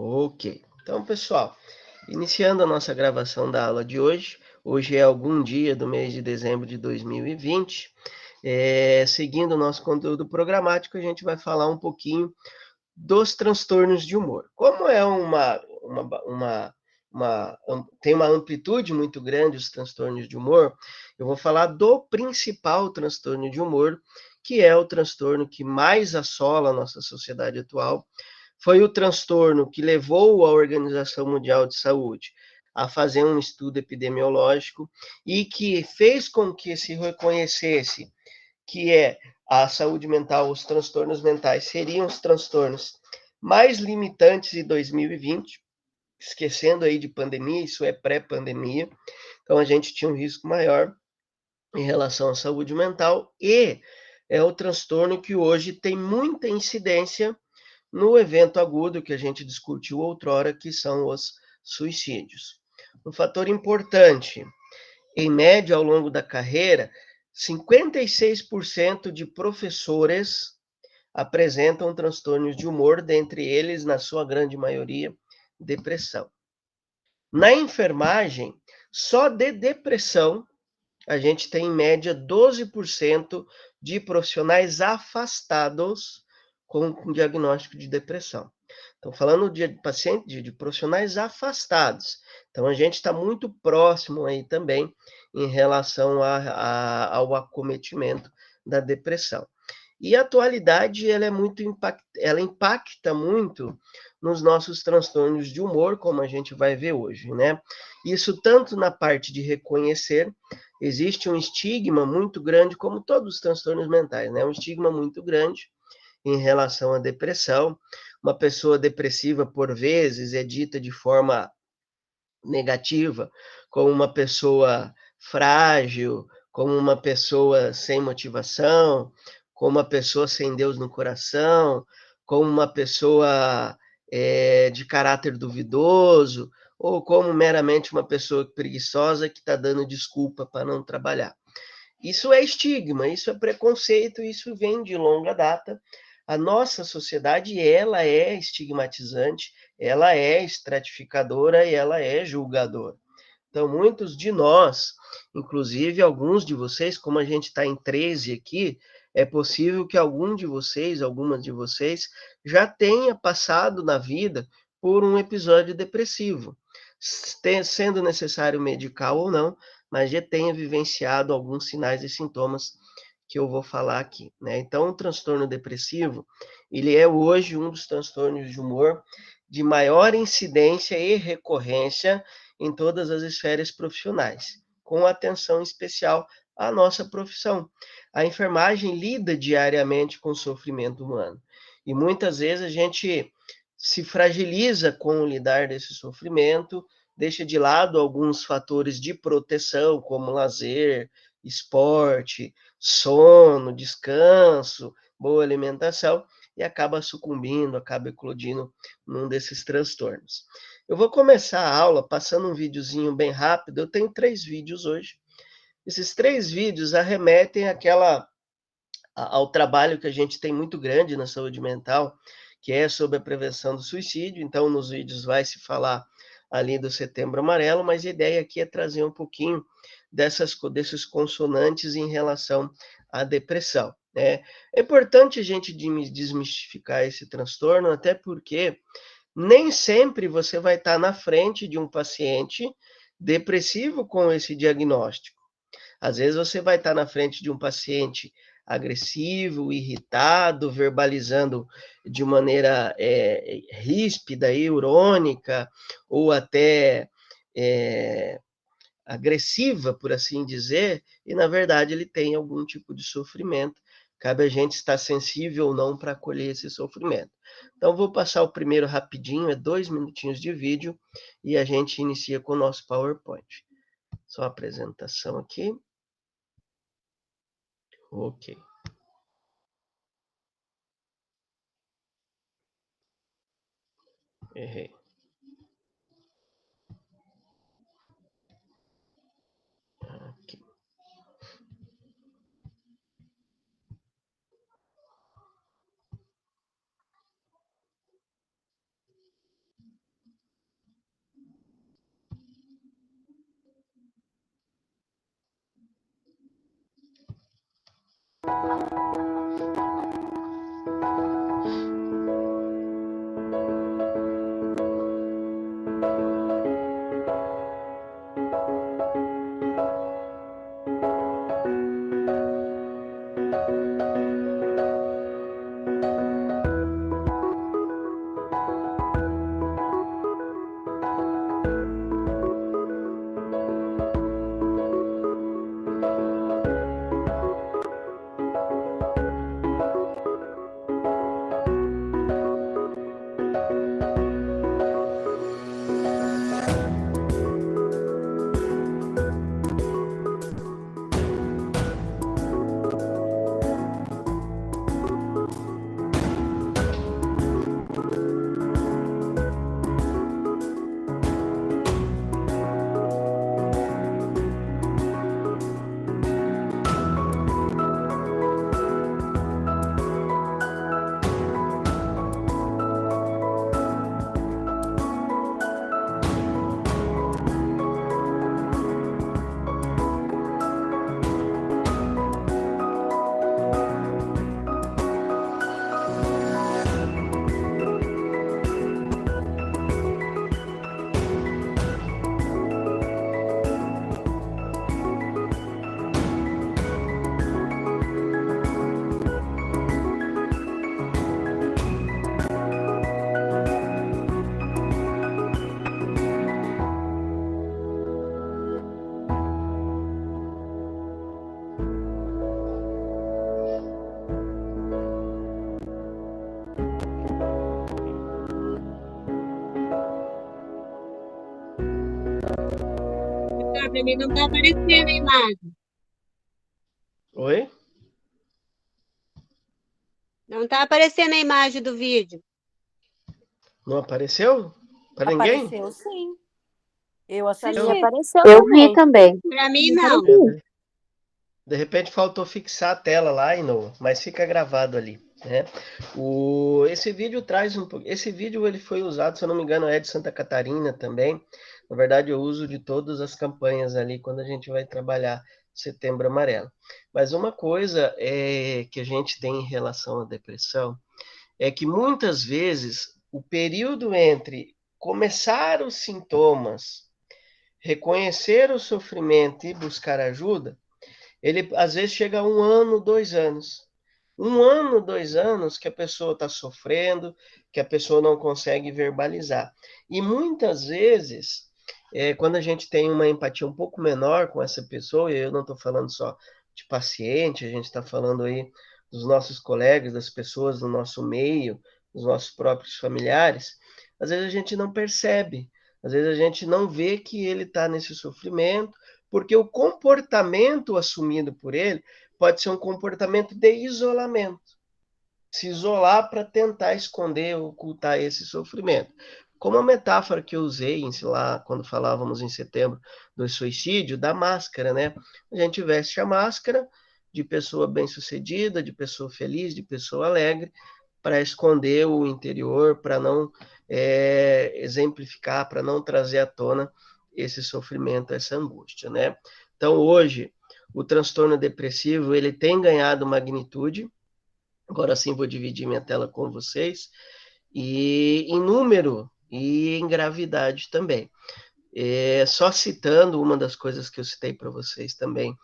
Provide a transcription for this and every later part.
Ok. Então, pessoal, iniciando a nossa gravação da aula de hoje, hoje é algum dia do mês de dezembro de 2020, seguindo o nosso conteúdo programático, a gente vai falar um pouquinho dos transtornos de humor. Como é tem uma amplitude muito grande os transtornos de humor, eu vou falar do principal transtorno de humor, que é o transtorno que mais assola a nossa sociedade atual. Foi o transtorno que levou a Organização Mundial de Saúde a fazer um estudo epidemiológico e que fez com que se reconhecesse que a saúde mental, os transtornos mentais seriam os transtornos mais limitantes em 2020, esquecendo aí de pandemia, isso é pré-pandemia, então a gente tinha um risco maior em relação à saúde mental e é o transtorno que hoje tem muita incidência no evento agudo que a gente discutiu outrora, que são os suicídios. Um fator importante, em média, ao longo da carreira, 56% de professores apresentam transtornos de humor, dentre eles, na sua grande maioria, depressão. Na enfermagem, só de depressão, a gente tem em média 12% de profissionais afastados com diagnóstico de depressão. Então, falando de pacientes, de profissionais afastados. Então, a gente está muito próximo aí também em relação ao acometimento da depressão. E a atualidade, ela impacta muito nos nossos transtornos de humor, como a gente vai ver hoje, né? Isso tanto na parte de reconhecer, existe um estigma muito grande, como todos os transtornos mentais, né? Um estigma muito grande em relação à depressão. Uma pessoa depressiva, por vezes, é dita de forma negativa, como uma pessoa frágil, como uma pessoa sem motivação, como uma pessoa sem Deus no coração, como uma pessoa de caráter duvidoso, ou como meramente uma pessoa preguiçosa que está dando desculpa para não trabalhar. Isso é estigma, isso é preconceito, isso vem de longa data. A nossa sociedade, ela é estigmatizante, ela é estratificadora e ela é julgadora. Então, muitos de nós, inclusive alguns de vocês, como a gente está em 13 aqui, é possível que algum de vocês, algumas de vocês, já tenha passado na vida por um episódio depressivo, sendo necessário medicar ou não, mas já tenha vivenciado alguns sinais e sintomas que eu vou falar aqui, né? Então, o transtorno depressivo, ele é hoje um dos transtornos de humor de maior incidência e recorrência em todas as esferas profissionais, com atenção especial à nossa profissão. A enfermagem lida diariamente com o sofrimento humano e muitas vezes a gente se fragiliza com o lidar desse sofrimento, deixa de lado alguns fatores de proteção, como lazer, esporte, sono, descanso, boa alimentação, e acaba sucumbindo, acaba eclodindo num desses transtornos. Eu vou começar a aula passando um videozinho bem rápido. Eu tenho 3 vídeos hoje. Esses 3 vídeos arremetem ao trabalho que a gente tem muito grande na saúde mental, que é sobre a prevenção do suicídio. Então, nos vídeos vai se falar ali do Setembro Amarelo, mas a ideia aqui é trazer um pouquinho desses consonantes em relação à depressão, né? É importante a gente desmistificar esse transtorno, até porque nem sempre você vai estar na frente de um paciente depressivo com esse diagnóstico. Às vezes você vai estar na frente de um paciente agressivo, irritado, verbalizando de maneira ríspida, irônica, ou até é, agressiva, por assim dizer, e na verdade ele tem algum tipo de sofrimento. Cabe a gente estar sensível ou não para acolher esse sofrimento. Então, vou passar o primeiro rapidinho, é 2 minutinhos de vídeo, e a gente inicia com o nosso PowerPoint. Só a apresentação aqui. Ok. Errei. Aqui. pra mim não tá aparecendo a imagem. Oi? Não tá aparecendo a imagem do vídeo. Não apareceu? Para ninguém? Apareceu, sim. Eu Pra assisti, mim, apareceu Eu também. vi também. pra mim Não não. apareceu. De repente faltou fixar a tela lá, mas fica gravado ali, né? Esse vídeo traz esse vídeo ele foi usado, se eu não me engano, é de Santa Catarina também. Na verdade, eu uso de todas as campanhas ali quando a gente vai trabalhar Setembro Amarelo. Mas uma coisa que a gente tem em relação à depressão é que muitas vezes o período entre começar os sintomas, reconhecer o sofrimento e buscar ajuda, ele às vezes chega a 1 ano, 2 anos. 1 ano, 2 anos que a pessoa está sofrendo, que a pessoa não consegue verbalizar. E muitas vezes, quando a gente tem uma empatia um pouco menor com essa pessoa, e eu não estou falando só de paciente, a gente está falando aí dos nossos colegas, das pessoas do nosso meio, dos nossos próprios familiares, às vezes a gente não percebe, às vezes a gente não vê que ele está nesse sofrimento, porque o comportamento assumido por ele pode ser um comportamento de isolamento, se isolar para tentar esconder, ocultar esse sofrimento. Como a metáfora que eu usei, sei lá, quando falávamos em setembro do suicídio, da máscara, né? A gente veste a máscara de pessoa bem-sucedida, de pessoa feliz, de pessoa alegre, para esconder o interior, para não exemplificar, para não trazer à tona esse sofrimento, essa angústia, né? Então, hoje, o transtorno depressivo, ele tem ganhado magnitude, agora sim vou dividir minha tela com vocês, e em número e em gravidade também. Só citando uma das coisas que eu citei para vocês também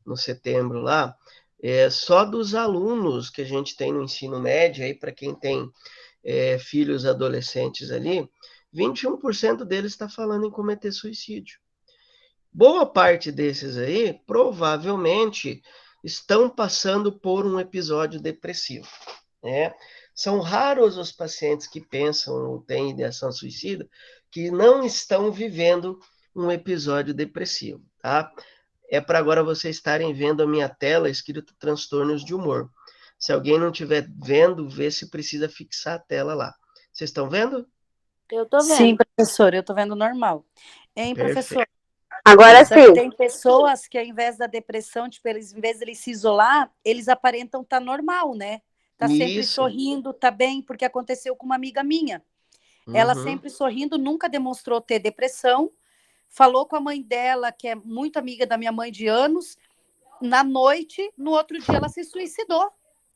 no setembro lá, só dos alunos que a gente tem no ensino médio, aí para quem tem filhos adolescentes ali, 21% deles está falando em cometer suicídio. Boa parte desses aí, provavelmente, estão passando por um episódio depressivo, né? São raros os pacientes que pensam ou têm ideação suicida que não estão vivendo um episódio depressivo, tá? É para agora vocês estarem vendo a minha tela escrito transtornos de humor. Se alguém não estiver vendo, vê se precisa fixar a tela lá. Vocês estão vendo? Eu tô vendo. Sim, professor, eu tô vendo normal. Hein, professor? Perfeito. Agora Só que sim. tem pessoas que, ao invés da depressão, tipo, eles, em vez de eles se isolar, eles aparentam estar normal, né? Tá sempre Isso. sorrindo, tá bem, porque aconteceu com uma amiga minha. Ela sempre sorrindo, nunca demonstrou ter depressão. Falou com a mãe dela, que é muito amiga da minha mãe de anos. Na noite, no outro dia, ela se suicidou.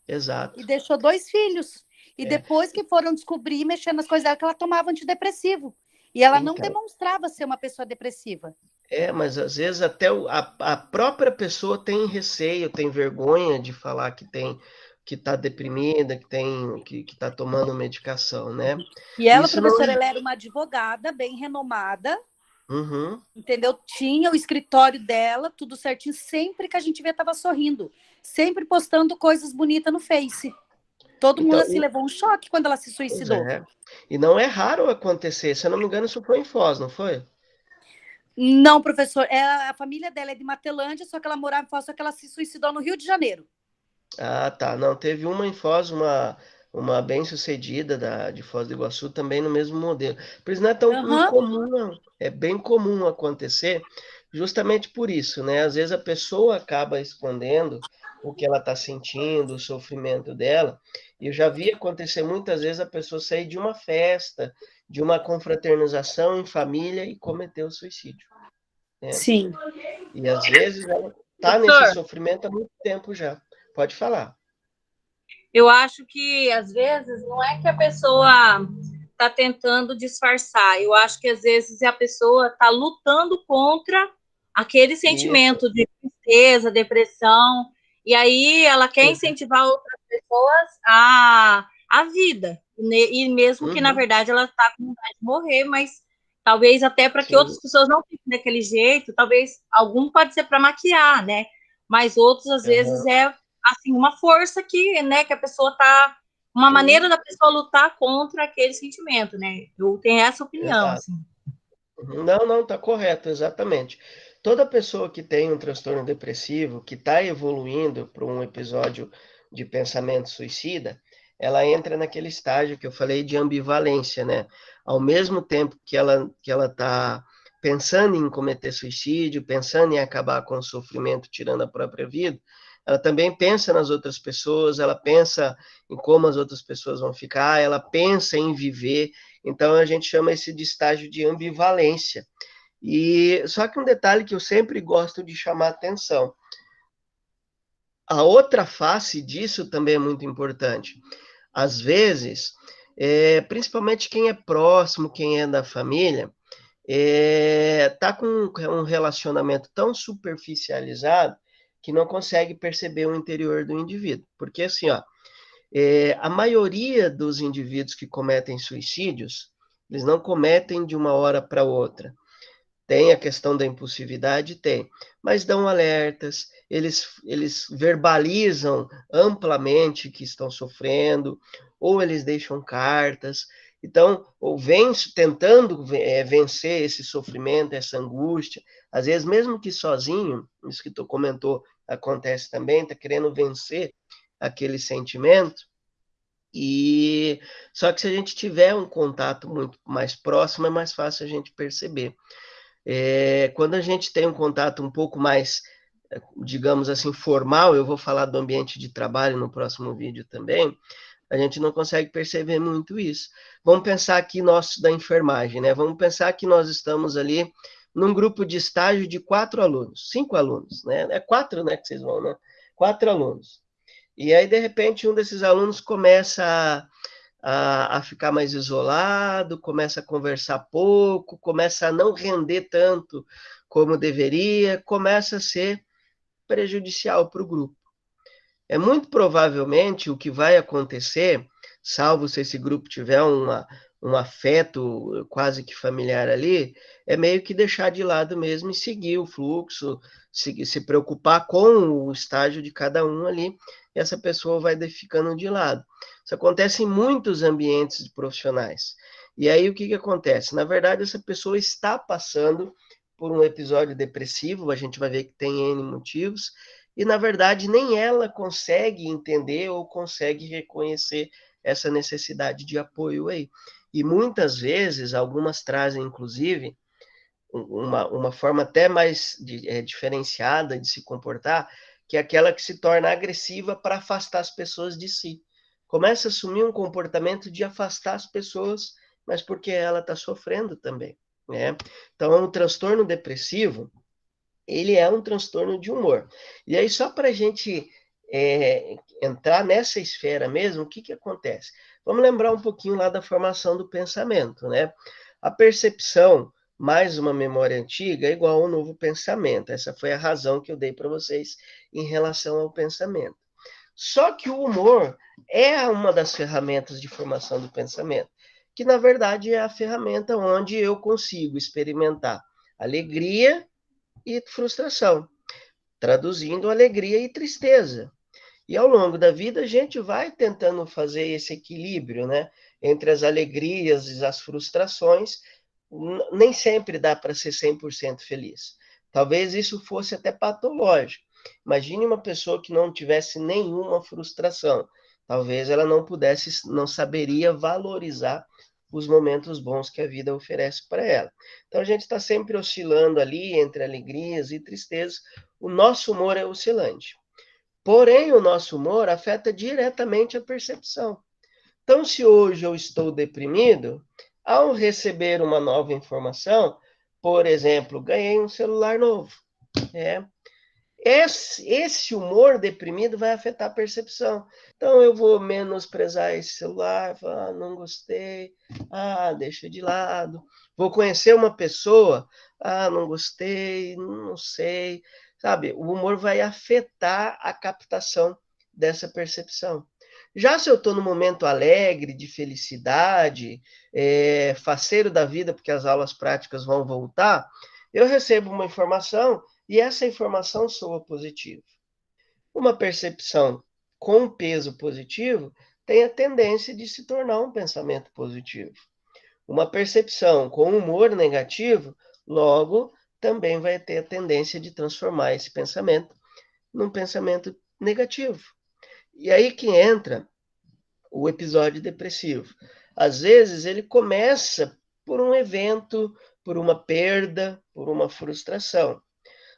Exato. E deixou 2 filhos. E depois que foram descobrir, mexendo nas coisas dela, que ela tomava antidepressivo. E ela não demonstrava ser uma pessoa depressiva. Mas às vezes até a própria pessoa tem receio, tem vergonha de falar que está deprimida, que está tomando medicação, né? E ela, Isso professora, ela era uma advogada bem renomada, Uhum. entendeu? Tinha o escritório dela, tudo certinho. Sempre que a gente vê, estava sorrindo. Sempre postando coisas bonitas no Face. Todo mundo assim levou um choque quando ela se suicidou. E não é raro acontecer. Se eu não me engano, isso foi em Foz, não foi? Não, professor. A família dela é de Matelândia, só que ela morava em Foz, só que ela se suicidou no Rio de Janeiro. Ah, tá. Não, teve uma em Foz, uma bem-sucedida de Foz do Iguaçu, também no mesmo modelo. Por isso não é tão incomum, não. É bem comum acontecer, justamente por isso, né? Às vezes a pessoa acaba escondendo o que ela está sentindo, o sofrimento dela. E eu já vi acontecer muitas vezes a pessoa sair de uma festa, de uma confraternização em família e cometer o suicídio, né? Sim. E às vezes ela está nesse sofrimento há muito tempo já. Pode falar. Eu acho que, às vezes, não é que a pessoa está tentando disfarçar. Eu acho que, às vezes, a pessoa está lutando contra aquele sentimento de tristeza, depressão. E aí ela quer incentivar outras pessoas à vida. E mesmo que, na verdade, ela está com vontade de morrer, mas talvez até para que outras pessoas não fiquem daquele jeito, talvez algum pode ser para maquiar, né? Mas outros, às vezes, é assim, uma força que, né, que a pessoa tá, uma maneira da pessoa lutar contra aquele sentimento, né? Eu tenho essa opinião, assim. Não, tá correto, exatamente. Toda pessoa que tem um transtorno depressivo, que está evoluindo para um episódio de pensamento suicida, ela entra naquele estágio que eu falei de ambivalência, né? Ao mesmo tempo que ela está pensando em cometer suicídio, pensando em acabar com o sofrimento, tirando a própria vida, ela também pensa nas outras pessoas, ela pensa em como as outras pessoas vão ficar, ela pensa em viver. Então a gente chama esse de estágio de ambivalência. E só que um detalhe que eu sempre gosto de chamar atenção, a outra face disso também é muito importante. Às vezes, principalmente quem é próximo, quem é da família, tá com um relacionamento tão superficializado que não consegue perceber o interior do indivíduo. Porque assim, ó, a maioria dos indivíduos que cometem suicídios, eles não cometem de uma hora para outra. Tem a questão da impulsividade? Tem. Mas dão alertas, eles verbalizam amplamente que estão sofrendo, ou eles deixam cartas. Então, ou vem tentando vencer esse sofrimento, essa angústia. Às vezes, mesmo que sozinho, isso que tu comentou acontece também, está querendo vencer aquele sentimento. E só que se a gente tiver um contato muito mais próximo, é mais fácil a gente perceber. Quando a gente tem um contato um pouco mais, digamos assim, formal, eu vou falar do ambiente de trabalho no próximo vídeo também, a gente não consegue perceber muito isso. Vamos pensar aqui nós da enfermagem, né? Vamos pensar que nós estamos ali num grupo de estágio de 4 alunos, 5 alunos, né? É 4, né, que vocês vão, né? 4 alunos. E aí, de repente, um desses alunos começa a ficar mais isolado, começa a conversar pouco, começa a não render tanto como deveria, começa a ser prejudicial para o grupo. É muito provavelmente o que vai acontecer, salvo se esse grupo tiver um afeto quase que familiar ali, é meio que deixar de lado mesmo e seguir o fluxo, se preocupar com o estágio de cada um ali, e essa pessoa vai ficando de lado. Isso acontece em muitos ambientes profissionais. E aí o que acontece? Na verdade, essa pessoa está passando por um episódio depressivo, a gente vai ver que tem N motivos, e na verdade nem ela consegue entender ou consegue reconhecer essa necessidade de apoio aí. E muitas vezes, algumas trazem inclusive uma forma até mais diferenciada de se comportar, que é aquela que se torna agressiva para afastar as pessoas de si. Começa a assumir um comportamento de afastar as pessoas, mas porque ela está sofrendo também, né? Então, o transtorno depressivo, ele é um transtorno de humor. E aí, só para a gente entrar nessa esfera mesmo, o que acontece? Vamos lembrar um pouquinho lá da formação do pensamento, né? A percepção mais uma memória antiga é igual ao novo pensamento. Essa foi a razão que eu dei para vocês em relação ao pensamento. Só que o humor é uma das ferramentas de formação do pensamento, que na verdade é a ferramenta onde eu consigo experimentar alegria e frustração, traduzindo alegria e tristeza. E ao longo da vida a gente vai tentando fazer esse equilíbrio, né, entre as alegrias e as frustrações. Nem sempre dá para ser 100% feliz. Talvez isso fosse até patológico. Imagine uma pessoa que não tivesse nenhuma frustração. Talvez ela não saberia valorizar os momentos bons que a vida oferece para ela. Então a gente está sempre oscilando ali entre alegrias e tristezas. O nosso humor é oscilante. Porém, o nosso humor afeta diretamente a percepção. Então, se hoje eu estou deprimido, ao receber uma nova informação, por exemplo, ganhei um celular novo. Esse humor deprimido vai afetar a percepção. Então, eu vou menosprezar esse celular, falar, não gostei, deixa de lado. Vou conhecer uma pessoa, não gostei, não sei. Sabe, o humor vai afetar a captação dessa percepção. Já se eu estou no momento alegre, de felicidade, faceiro da vida, porque as aulas práticas vão voltar, eu recebo uma informação e essa informação soa positiva. Uma percepção com peso positivo tem a tendência de se tornar um pensamento positivo. uma percepção com humor negativo, logo também vai ter a tendência de transformar esse pensamento num pensamento negativo. E aí que entra o episódio depressivo. Às vezes ele começa por um evento, por uma perda, por uma frustração.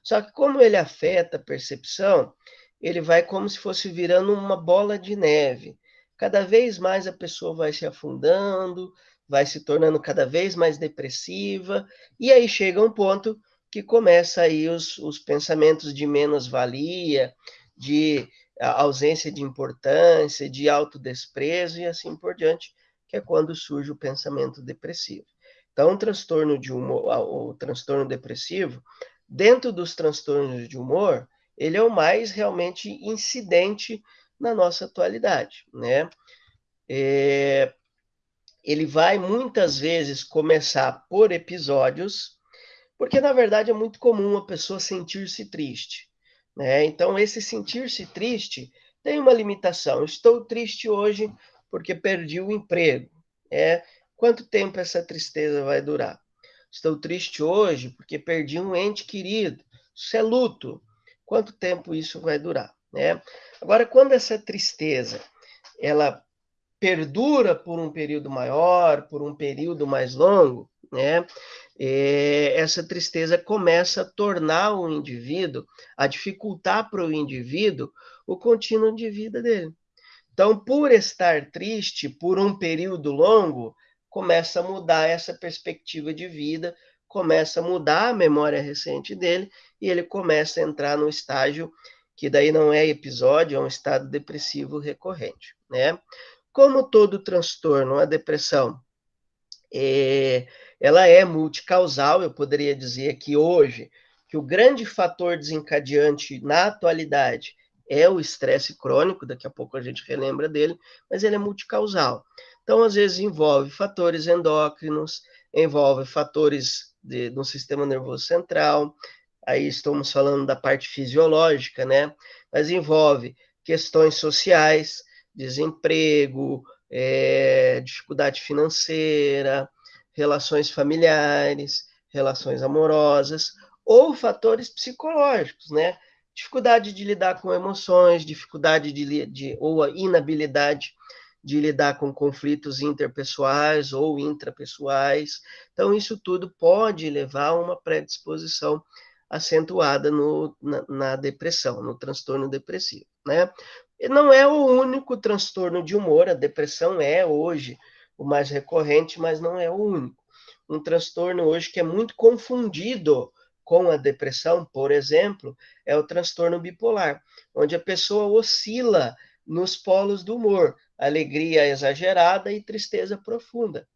Só que como ele afeta a percepção, ele vai como se fosse virando uma bola de neve. Cada vez mais a pessoa vai se afundando, vai se tornando cada vez mais depressiva, e aí chega um ponto que começa aí os pensamentos de menos-valia, de ausência de importância, de autodesprezo e assim por diante, que é quando surge o pensamento depressivo. Então, o transtorno de humor, o transtorno depressivo, dentro dos transtornos de humor, ele é o mais realmente incidente na nossa atualidade, né? Ele vai muitas vezes começar por episódios, porque na verdade é muito comum a pessoa sentir-se triste, né? Então esse sentir-se triste tem uma limitação. Estou triste hoje porque perdi o emprego. Quanto tempo essa tristeza vai durar? Estou triste hoje porque perdi um ente querido. Isso é luto. Quanto tempo isso vai durar, né? Agora, quando essa tristeza ela perdura por um período maior, por um período mais longo, né? Essa tristeza começa a tornar o indivíduo, a dificultar para o indivíduo o contínuo de vida dele. Então, por estar triste por um período longo, começa a mudar essa perspectiva de vida, começa a mudar a memória recente dele, e ele começa a entrar no estágio que daí não é episódio, é um estado depressivo recorrente, né? Como todo transtorno, a depressão, ela é multicausal. Eu poderia dizer que hoje, que o grande fator desencadeante na atualidade é o estresse crônico, daqui a pouco a gente relembra dele, mas ele é multicausal. Então, às vezes, envolve fatores endócrinos, envolve fatores no sistema nervoso central, aí estamos falando da parte fisiológica, né? Mas envolve questões sociais, desemprego, dificuldade financeira, relações familiares, relações amorosas, ou fatores psicológicos, né? Dificuldade de lidar com emoções, dificuldade ou a inabilidade de lidar com conflitos interpessoais ou intrapessoais. Então, isso tudo pode levar a uma predisposição acentuada na depressão, no transtorno depressivo, né? E não é o único transtorno de humor, a depressão é hoje o mais recorrente, mas não é o único. Um transtorno hoje que é muito confundido com a depressão, por exemplo, é o transtorno bipolar, onde a pessoa oscila nos polos do humor, alegria exagerada e tristeza profunda.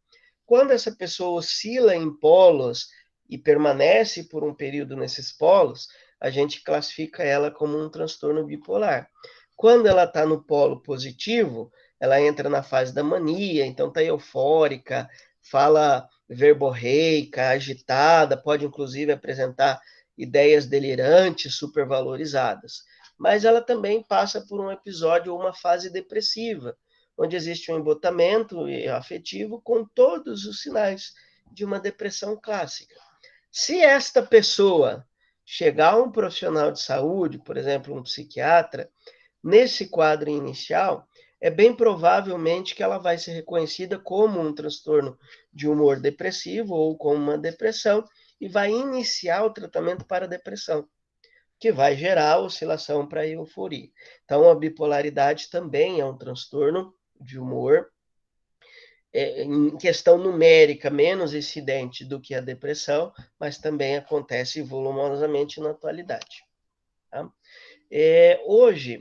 Quando essa pessoa oscila em polos e permanece por um período nesses polos, a gente classifica ela como um transtorno bipolar. Quando ela está no polo positivo, ela entra na fase da mania, então está eufórica, fala verborreica, agitada, pode inclusive apresentar ideias delirantes, supervalorizadas. Mas ela também passa por um episódio ou uma fase depressiva, onde existe um embotamento afetivo com todos os sinais de uma depressão clássica. Se esta pessoa chegar a um profissional de saúde, por exemplo, um psiquiatra, nesse quadro inicial, é bem provavelmente que ela vai ser reconhecida como um transtorno de humor depressivo ou como uma depressão e vai iniciar o tratamento para a depressão, que vai gerar oscilação para a euforia. Então, a bipolaridade também é um transtorno de humor, em questão numérica, menos incidente do que a depressão, mas também acontece volumosamente na atualidade. Tá? Hoje,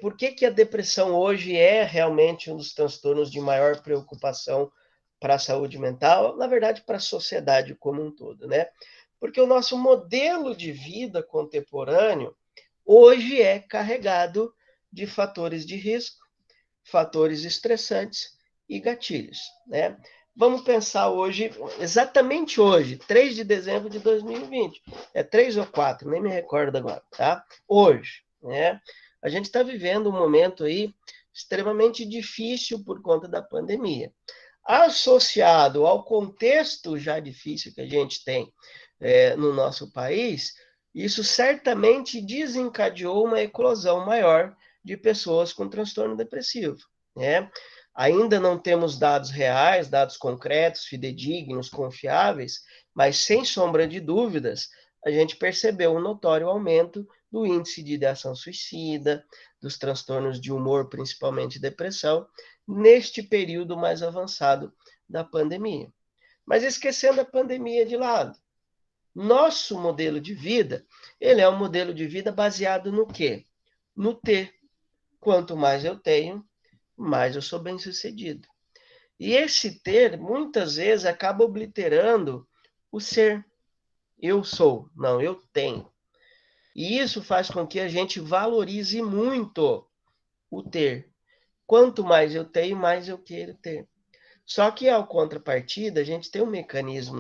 por que a depressão hoje é realmente um dos transtornos de maior preocupação para a saúde mental? Na verdade, para a sociedade como um todo, né? Porque o nosso modelo de vida contemporâneo hoje é carregado de fatores de risco, fatores estressantes e gatilhos, né? Vamos pensar hoje, exatamente hoje, 3 de dezembro de 2020. É 3 ou 4, nem me recordo agora, tá? Hoje, né? A gente está vivendo um momento aí extremamente difícil por conta da pandemia. associado ao contexto já difícil que a gente tem no nosso país, isso certamente desencadeou uma eclosão maior de pessoas com transtorno depressivo, né? Ainda não temos dados reais, dados concretos, fidedignos, confiáveis, mas sem sombra de dúvidas, a gente percebeu um notório aumento do índice de ideação suicida, dos transtornos de humor, principalmente depressão, neste período mais avançado da pandemia. Mas esquecendo a pandemia de lado, nosso modelo de vida, ele é um modelo de vida baseado no quê? No ter. Quanto mais eu tenho, mais eu sou bem-sucedido. E esse ter, muitas vezes, acaba obliterando o ser. Eu sou, não, eu tenho. E isso faz com que a gente valorize muito o ter. Quanto mais eu tenho, mais eu quero ter. Só que, ao contrapartida, a gente tem um mecanismo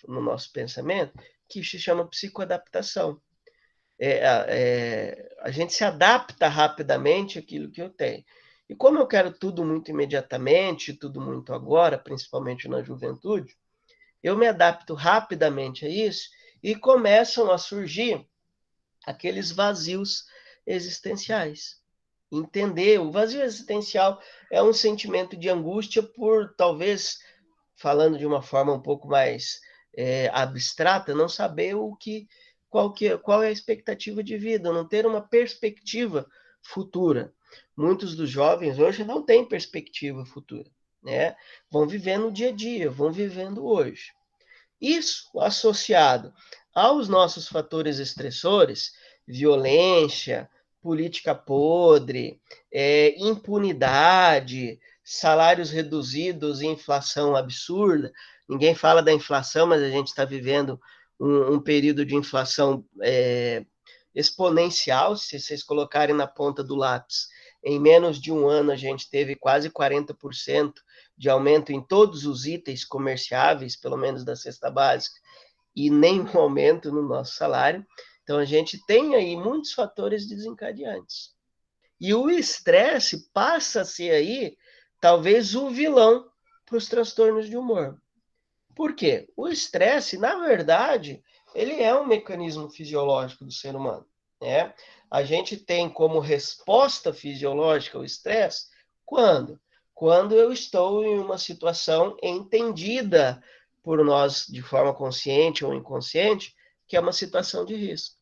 no nosso pensamento que se chama psicoadaptação. A gente se adapta rapidamente àquilo que eu tenho. E como eu quero tudo muito imediatamente, tudo muito agora, principalmente na juventude, eu me adapto rapidamente a isso e começam a surgir aqueles vazios existenciais. Entender, o vazio existencial é um sentimento de angústia por, talvez, falando de uma forma um pouco mais abstrata, não saber qual é a expectativa de vida, não ter uma perspectiva futura. Muitos dos jovens hoje não têm perspectiva futura, né? Vão vivendo o dia a dia, vão vivendo hoje. Isso associado aos nossos fatores estressores, violência, política podre, impunidade, salários reduzidos e inflação absurda. Ninguém fala da inflação, mas a gente está vivendo um período de inflação exponencial. Se vocês colocarem na ponta do lápis, em menos de um ano a gente teve quase 40% de aumento em todos os itens comerciáveis, pelo menos da cesta básica, e nenhum aumento no nosso salário. Então, a gente tem aí muitos fatores desencadeantes. E o estresse passa a ser aí, talvez, o vilão para os transtornos de humor. Por quê? O estresse, na verdade, ele é um mecanismo fisiológico do ser humano, né? A gente tem como resposta fisiológica o estresse quando? Quando eu estou em uma situação entendida por nós de forma consciente ou inconsciente, que é uma situação de risco.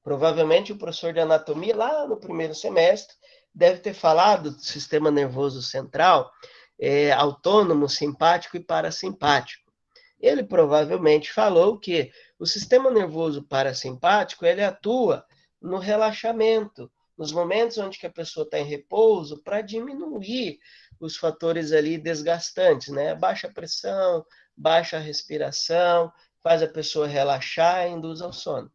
Provavelmente o professor de anatomia, lá no primeiro semestre, deve ter falado do sistema nervoso central, autônomo, simpático e parasimpático. Ele provavelmente falou que o sistema nervoso parasimpático, ele atua no relaxamento, nos momentos onde que a pessoa está em repouso, para diminuir os fatores ali desgastantes, né? Baixa pressão, baixa respiração, faz a pessoa relaxar e induz ao sono.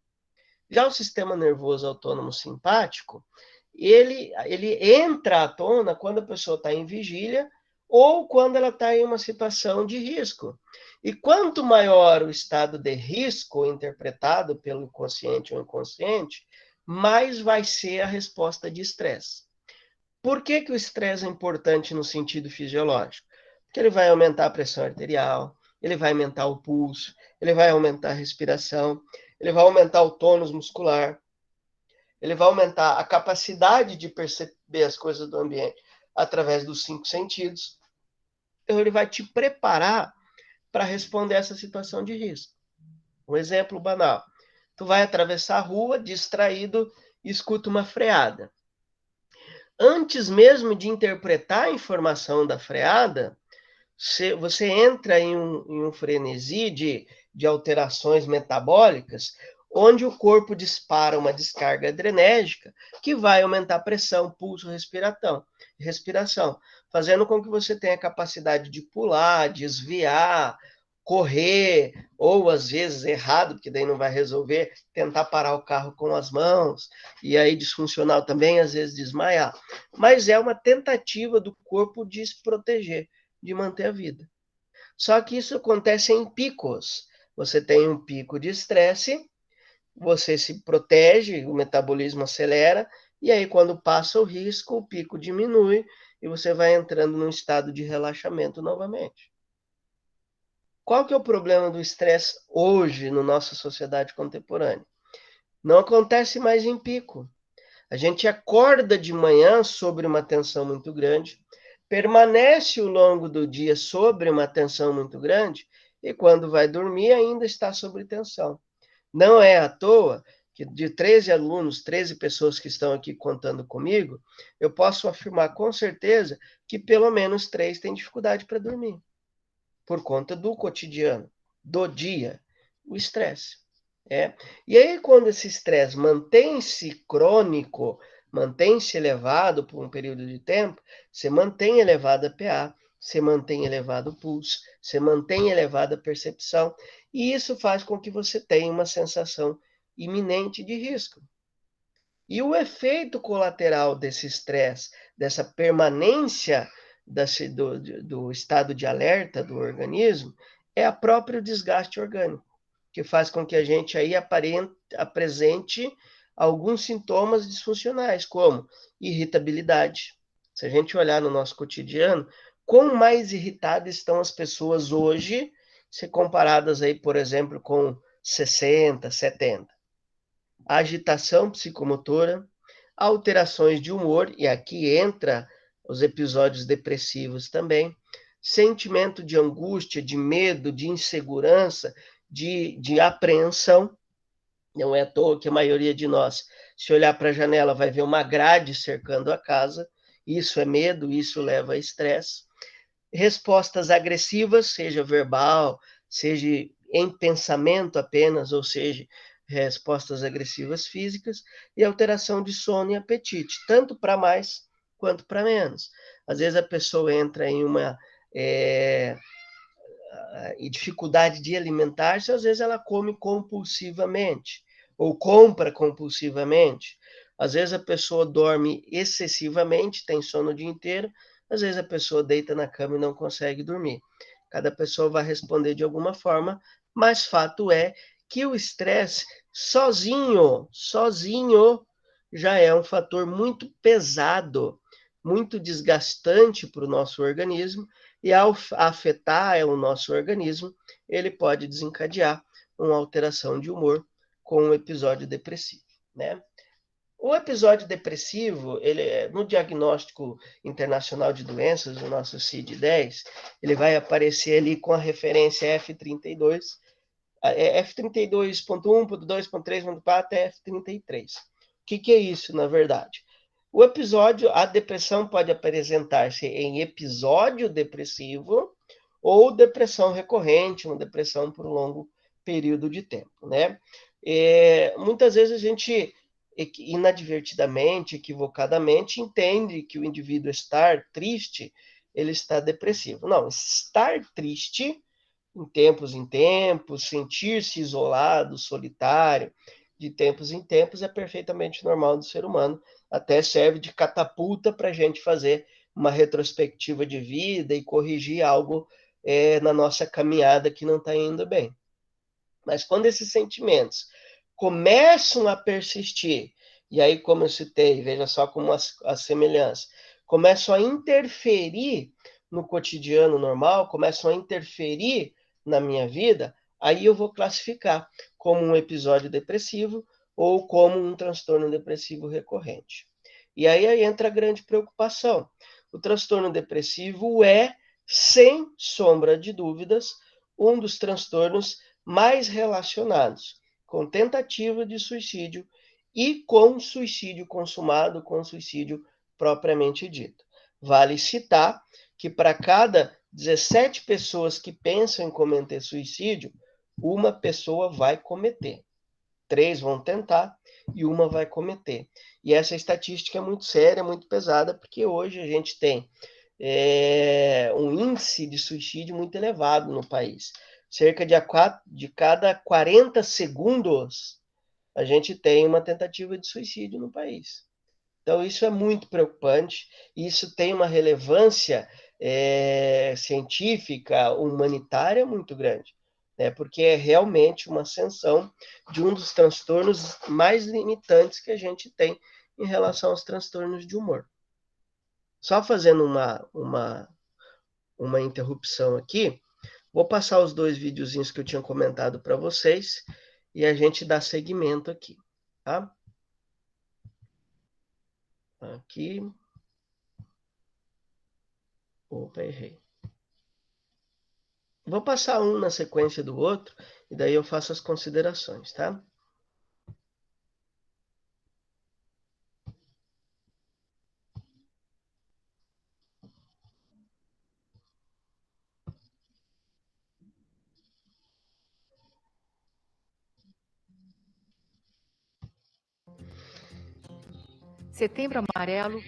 Já o sistema nervoso autônomo simpático, ele entra à tona quando a pessoa está em vigília ou quando ela está em uma situação de risco. E quanto maior o estado de risco interpretado pelo consciente ou inconsciente, mais vai ser a resposta de estresse. Por que o estresse é importante no sentido fisiológico? Porque ele vai aumentar a pressão arterial, ele vai aumentar o pulso, ele vai aumentar a respiração, ele vai aumentar o tônus muscular, ele vai aumentar a capacidade de perceber as coisas do ambiente através dos 5 sentidos. Então, ele vai te preparar para responder a essa situação de risco. Um exemplo banal. Tu vai atravessar a rua, distraído, e escuta uma freada. Antes mesmo de interpretar a informação da freada, você entra em um frenesi de alterações metabólicas, onde o corpo dispara uma descarga adrenérgica que vai aumentar a pressão, pulso, respiração, fazendo com que você tenha a capacidade de pular, desviar, correr, ou às vezes errado, porque daí não vai resolver, tentar parar o carro com as mãos, e aí disfuncional também, às vezes desmaiar. Mas é uma tentativa do corpo de se proteger, de manter a vida. Só que isso acontece em picos. Você tem um pico de estresse, você se protege, o metabolismo acelera, e aí quando passa o risco, o pico diminui, e você vai entrando num estado de relaxamento novamente. Qual que é o problema do estresse hoje na nossa sociedade contemporânea? Não acontece mais em pico. A gente acorda de manhã sobre uma tensão muito grande, permanece ao longo do dia sobre uma tensão muito grande, e quando vai dormir ainda está sob tensão. Não é à toa que de 13 alunos, 13 pessoas que estão aqui contando comigo, eu posso afirmar com certeza que pelo menos 3 têm dificuldade para dormir, por conta do cotidiano, do dia, o estresse. E aí, quando esse estresse mantém-se crônico, mantém-se elevado por um período de tempo, você mantém elevada a PA, você mantém elevado o pulso, você mantém elevada a percepção, e isso faz com que você tenha uma sensação iminente de risco. E o efeito colateral desse estresse, dessa permanência do estado de alerta do organismo, é o próprio desgaste orgânico, que faz com que a gente aí apresente alguns sintomas disfuncionais, como irritabilidade. Se a gente olhar no nosso cotidiano, quão mais irritadas estão as pessoas hoje, se comparadas aí, por exemplo, com 60, 70. Agitação psicomotora, alterações de humor, e aqui entra os episódios depressivos também, sentimento de angústia, de medo, de insegurança, de apreensão. Não é à toa que a maioria de nós, se olhar para a janela, vai ver uma grade cercando a casa. Isso é medo, isso leva a estresse. Respostas agressivas, seja verbal, seja em pensamento apenas, ou seja, respostas agressivas físicas, e alteração de sono e apetite, tanto para mais quanto para menos. Às vezes a pessoa entra em uma dificuldade de alimentar-se, às vezes ela come compulsivamente, ou compra compulsivamente. Às vezes a pessoa dorme excessivamente, tem sono o dia inteiro, às vezes a pessoa deita na cama e não consegue dormir. Cada pessoa vai responder de alguma forma, mas fato é que o estresse sozinho já é um fator muito pesado, muito desgastante para o nosso organismo, e ao afetar o nosso organismo, ele pode desencadear uma alteração de humor com um episódio depressivo, né? O episódio depressivo, ele, no diagnóstico internacional de doenças, o nosso CID-10, ele vai aparecer ali com a referência F32, F32.1, .2, .3, .4 até F33. O que é isso, na verdade? O episódio, a depressão pode apresentar-se em episódio depressivo ou depressão recorrente, uma depressão por um longo período de tempo, né? Muitas vezes a gente inadvertidamente, equivocadamente, entende que o indivíduo estar triste, ele está depressivo. Não, estar triste em tempos, sentir-se isolado, solitário, de tempos em tempos, é perfeitamente normal do ser humano, até serve de catapulta para a gente fazer uma retrospectiva de vida e corrigir algo na nossa caminhada que não está indo bem. Mas quando esses sentimentos começam a persistir, e aí, como eu citei, veja só como a semelhança, começam a interferir no cotidiano normal, começam a interferir na minha vida, aí eu vou classificar como um episódio depressivo ou como um transtorno depressivo recorrente. E aí entra a grande preocupação. O transtorno depressivo é, sem sombra de dúvidas, um dos transtornos mais relacionados com tentativa de suicídio e com suicídio consumado, com suicídio propriamente dito. Vale citar que para cada 17 pessoas que pensam em cometer suicídio, uma pessoa vai cometer. 3 vão tentar e uma vai cometer. E essa estatística é muito séria, muito pesada, porque hoje a gente tem um índice de suicídio muito elevado no país. Cerca de cada 40 segundos, a gente tem uma tentativa de suicídio no país. Então, isso é muito preocupante, isso tem uma relevância científica, humanitária muito grande, né? Porque é realmente uma ascensão de um dos transtornos mais limitantes que a gente tem em relação aos transtornos de humor. Só fazendo uma interrupção aqui, vou passar os 2 videozinhos que eu tinha comentado para vocês e a gente dá seguimento aqui, tá? Aqui. Opa, errei. Vou passar um na sequência do outro e daí eu faço as considerações, tá? Setembro Amarelo,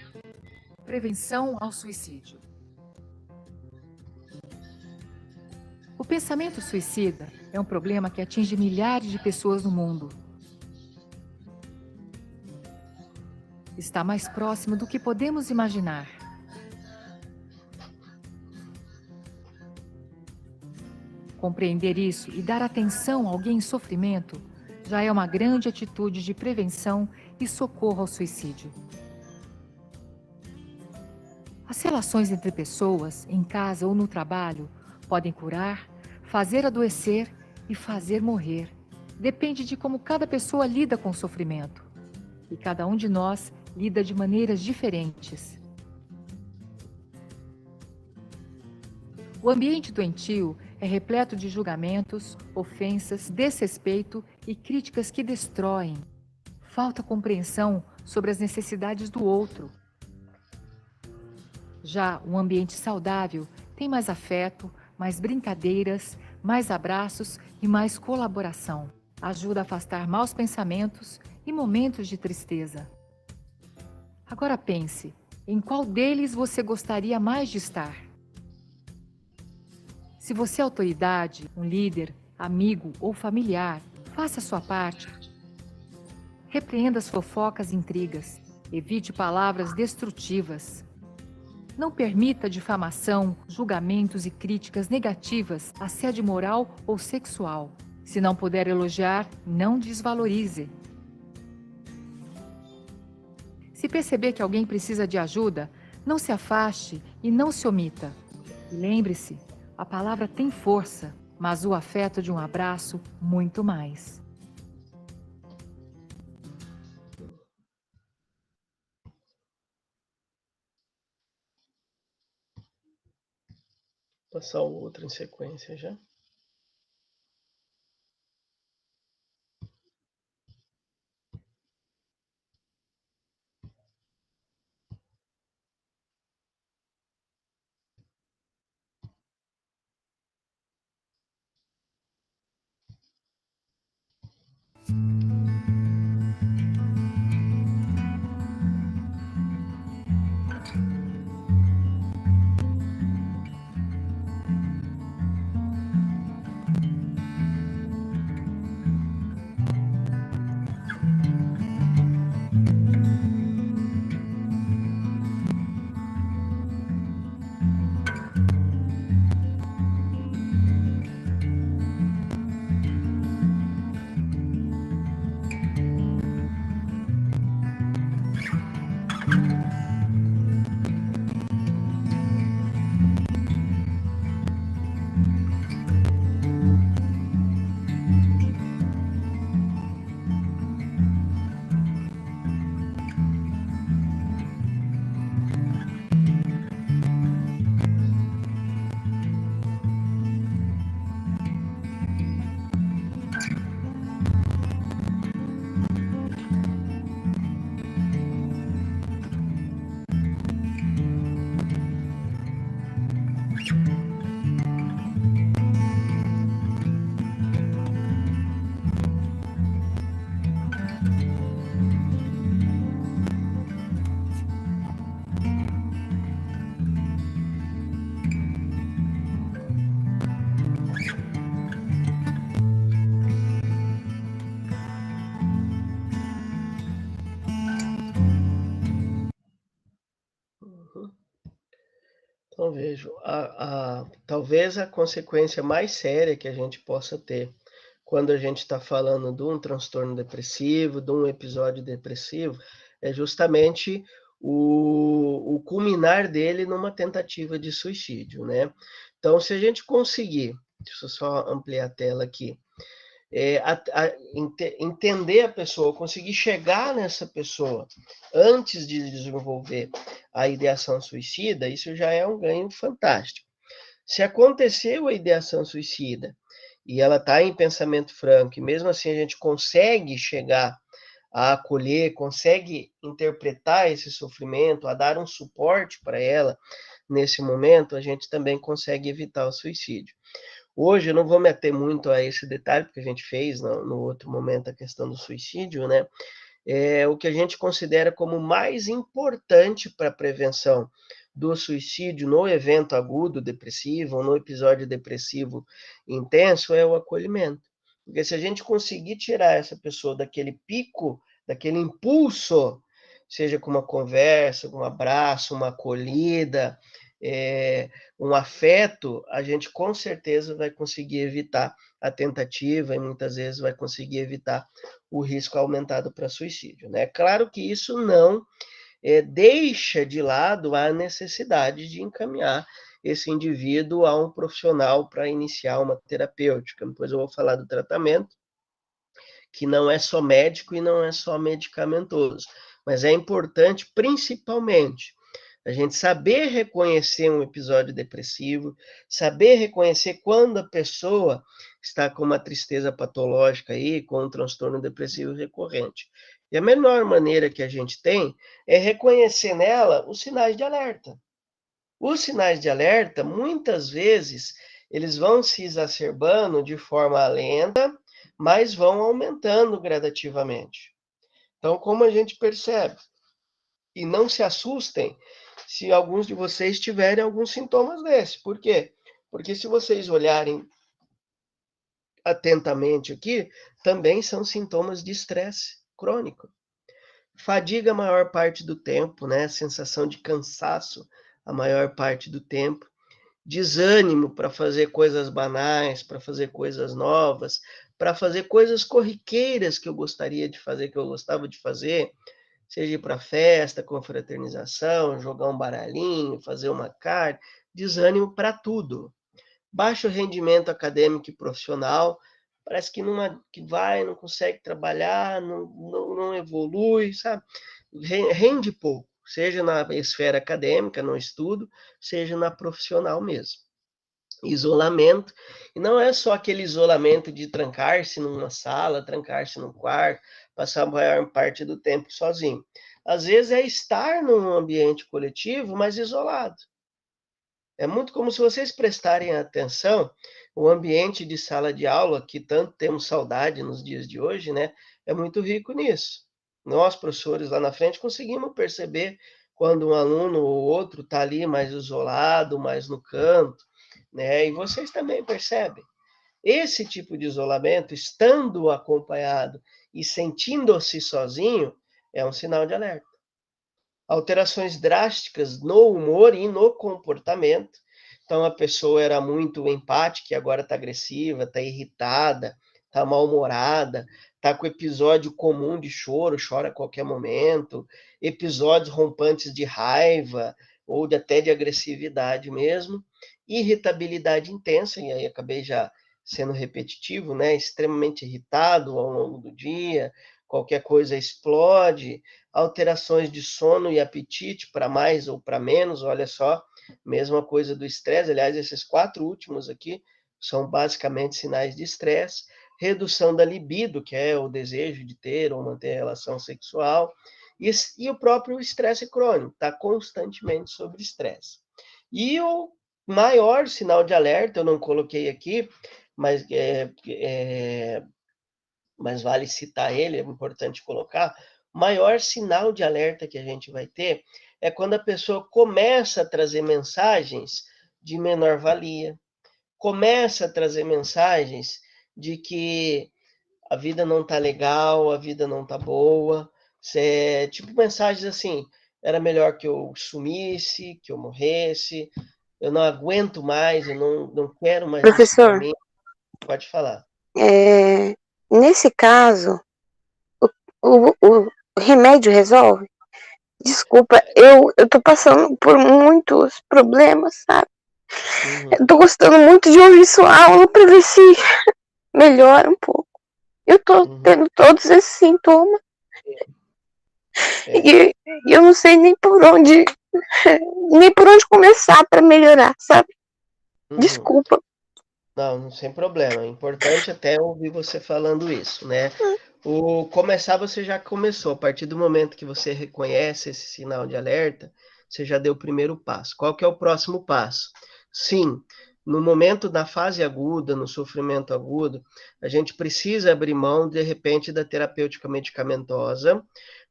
prevenção ao suicídio. O pensamento suicida é um problema que atinge milhares de pessoas no mundo. Está mais próximo do que podemos imaginar. Compreender isso e dar atenção a alguém em sofrimento já é uma grande atitude de prevenção e socorro ao suicídio. As relações entre pessoas, em casa ou no trabalho, podem curar, fazer adoecer e fazer morrer. Depende de como cada pessoa lida com o sofrimento. E cada um de nós lida de maneiras diferentes. O ambiente doentio é repleto de julgamentos, ofensas, desrespeito e críticas que destroem. Falta compreensão sobre as necessidades do outro. Já um ambiente saudável tem mais afeto, mais brincadeiras, mais abraços e mais colaboração. Ajuda a afastar maus pensamentos e momentos de tristeza. Agora pense, em qual deles você gostaria mais de estar? Se você é autoridade, um líder, amigo ou familiar, faça a sua parte. Repreenda as fofocas e intrigas. Evite palavras destrutivas. Não permita difamação, julgamentos e críticas negativas, assédio moral ou sexual. Se não puder elogiar, não desvalorize. Se perceber que alguém precisa de ajuda, não se afaste e não se omita. E lembre-se, a palavra tem força, mas o afeto de um abraço, muito mais. Vou passar o outro em sequência já. Então, vejo, talvez a consequência mais séria que a gente possa ter quando a gente está falando de um transtorno depressivo, de um episódio depressivo, é justamente o culminar dele numa tentativa de suicídio, né? Então, se a gente conseguir, deixa eu só ampliar a tela aqui, entender a pessoa, conseguir chegar nessa pessoa antes de desenvolver a ideação suicida, isso já é um ganho fantástico. Se aconteceu a ideação suicida e ela está em pensamento franco, e mesmo assim a gente consegue chegar a acolher, consegue interpretar esse sofrimento, a dar um suporte para ela nesse momento, a gente também consegue evitar o suicídio. Hoje eu não vou me ater muito a esse detalhe, porque a gente fez no outro momento a questão do suicídio, né? O que a gente considera como mais importante para a prevenção do suicídio no evento agudo depressivo, ou no episódio depressivo intenso, é o acolhimento. Porque se a gente conseguir tirar essa pessoa daquele pico, daquele impulso, seja com uma conversa, um abraço, uma acolhida, um afeto, a gente com certeza vai conseguir evitar a tentativa e muitas vezes vai conseguir evitar o risco aumentado para suicídio, né? Claro que isso não deixa de lado a necessidade de encaminhar esse indivíduo a um profissional para iniciar uma terapêutica. Depois eu vou falar do tratamento, que não é só médico e não é só medicamentoso, mas é importante, principalmente, a gente saber reconhecer um episódio depressivo, saber reconhecer quando a pessoa está com uma tristeza patológica aí, com um transtorno depressivo recorrente. E a melhor maneira que a gente tem é reconhecer nela os sinais de alerta. Os sinais de alerta, muitas vezes, eles vão se exacerbando de forma lenta, mas vão aumentando gradativamente. Então, como a gente percebe? E não se assustem se alguns de vocês tiverem alguns sintomas desses. Por quê? Porque se vocês olharem atentamente aqui, também são sintomas de estresse crônico. Fadiga a maior parte do tempo, né? Sensação de cansaço a maior parte do tempo. Desânimo para fazer coisas banais, para fazer coisas novas, para fazer coisas corriqueiras que eu gostaria de fazer, que eu gostava de fazer, seja ir para festa, confraternização, jogar um baralhinho, fazer uma carne, desânimo para tudo. Baixo rendimento acadêmico e profissional, parece que não consegue trabalhar, não evolui, sabe? Rende pouco, seja na esfera acadêmica, no estudo, seja na profissional mesmo. Isolamento, e não é só aquele isolamento de trancar-se numa sala, trancar-se num quarto, passar a maior parte do tempo sozinho. Às vezes é estar num ambiente coletivo, mas isolado. É muito como se vocês prestarem atenção, o ambiente de sala de aula, que tanto temos saudade nos dias de hoje, né? É muito rico nisso. Nós, professores lá na frente, conseguimos perceber quando um aluno ou outro está ali mais isolado, mais no canto, né? E vocês também percebem. Esse tipo de isolamento, estando acompanhado e sentindo-se sozinho, é um sinal de alerta. Alterações drásticas no humor e no comportamento. Então, a pessoa era muito empática e agora está agressiva, está irritada, está mal-humorada, está com episódio comum de choro, chora a qualquer momento, episódios rompantes de raiva ou até de agressividade mesmo, irritabilidade intensa, e aí acabei já sendo repetitivo, né? Extremamente irritado ao longo do dia, qualquer coisa explode, alterações de sono e apetite para mais ou para menos, olha só, mesma coisa do estresse. Aliás, esses 4 últimos aqui são basicamente sinais de estresse. Redução da libido, que é o desejo de ter ou manter relação sexual, e o próprio estresse crônico, está constantemente sob estresse. E o maior sinal de alerta, eu não coloquei aqui, mas mas vale citar ele, é importante colocar, o maior sinal de alerta que a gente vai ter é quando a pessoa começa a trazer mensagens de menor valia, começa a trazer mensagens de que a vida não tá legal, a vida não tá boa, tipo mensagens assim, era melhor que eu sumisse, que eu morresse, eu não aguento mais, eu não quero mais isso para Professor, mim. Pode falar. nesse caso, o remédio resolve? Desculpa, eu tô passando por muitos problemas, sabe? Eu tô gostando muito de ouvir sua aula pra ver se melhora um pouco. Eu tô tendo todos esses sintomas. E eu não sei nem por onde começar pra melhorar, sabe? Desculpa. Não, sem problema. É importante até ouvir você falando isso, né? O começar você já começou. A partir do momento que você reconhece esse sinal de alerta, você já deu o primeiro passo. Qual que é o próximo passo? Sim, no momento da fase aguda, no sofrimento agudo, a gente precisa abrir mão, de repente, da terapêutica medicamentosa,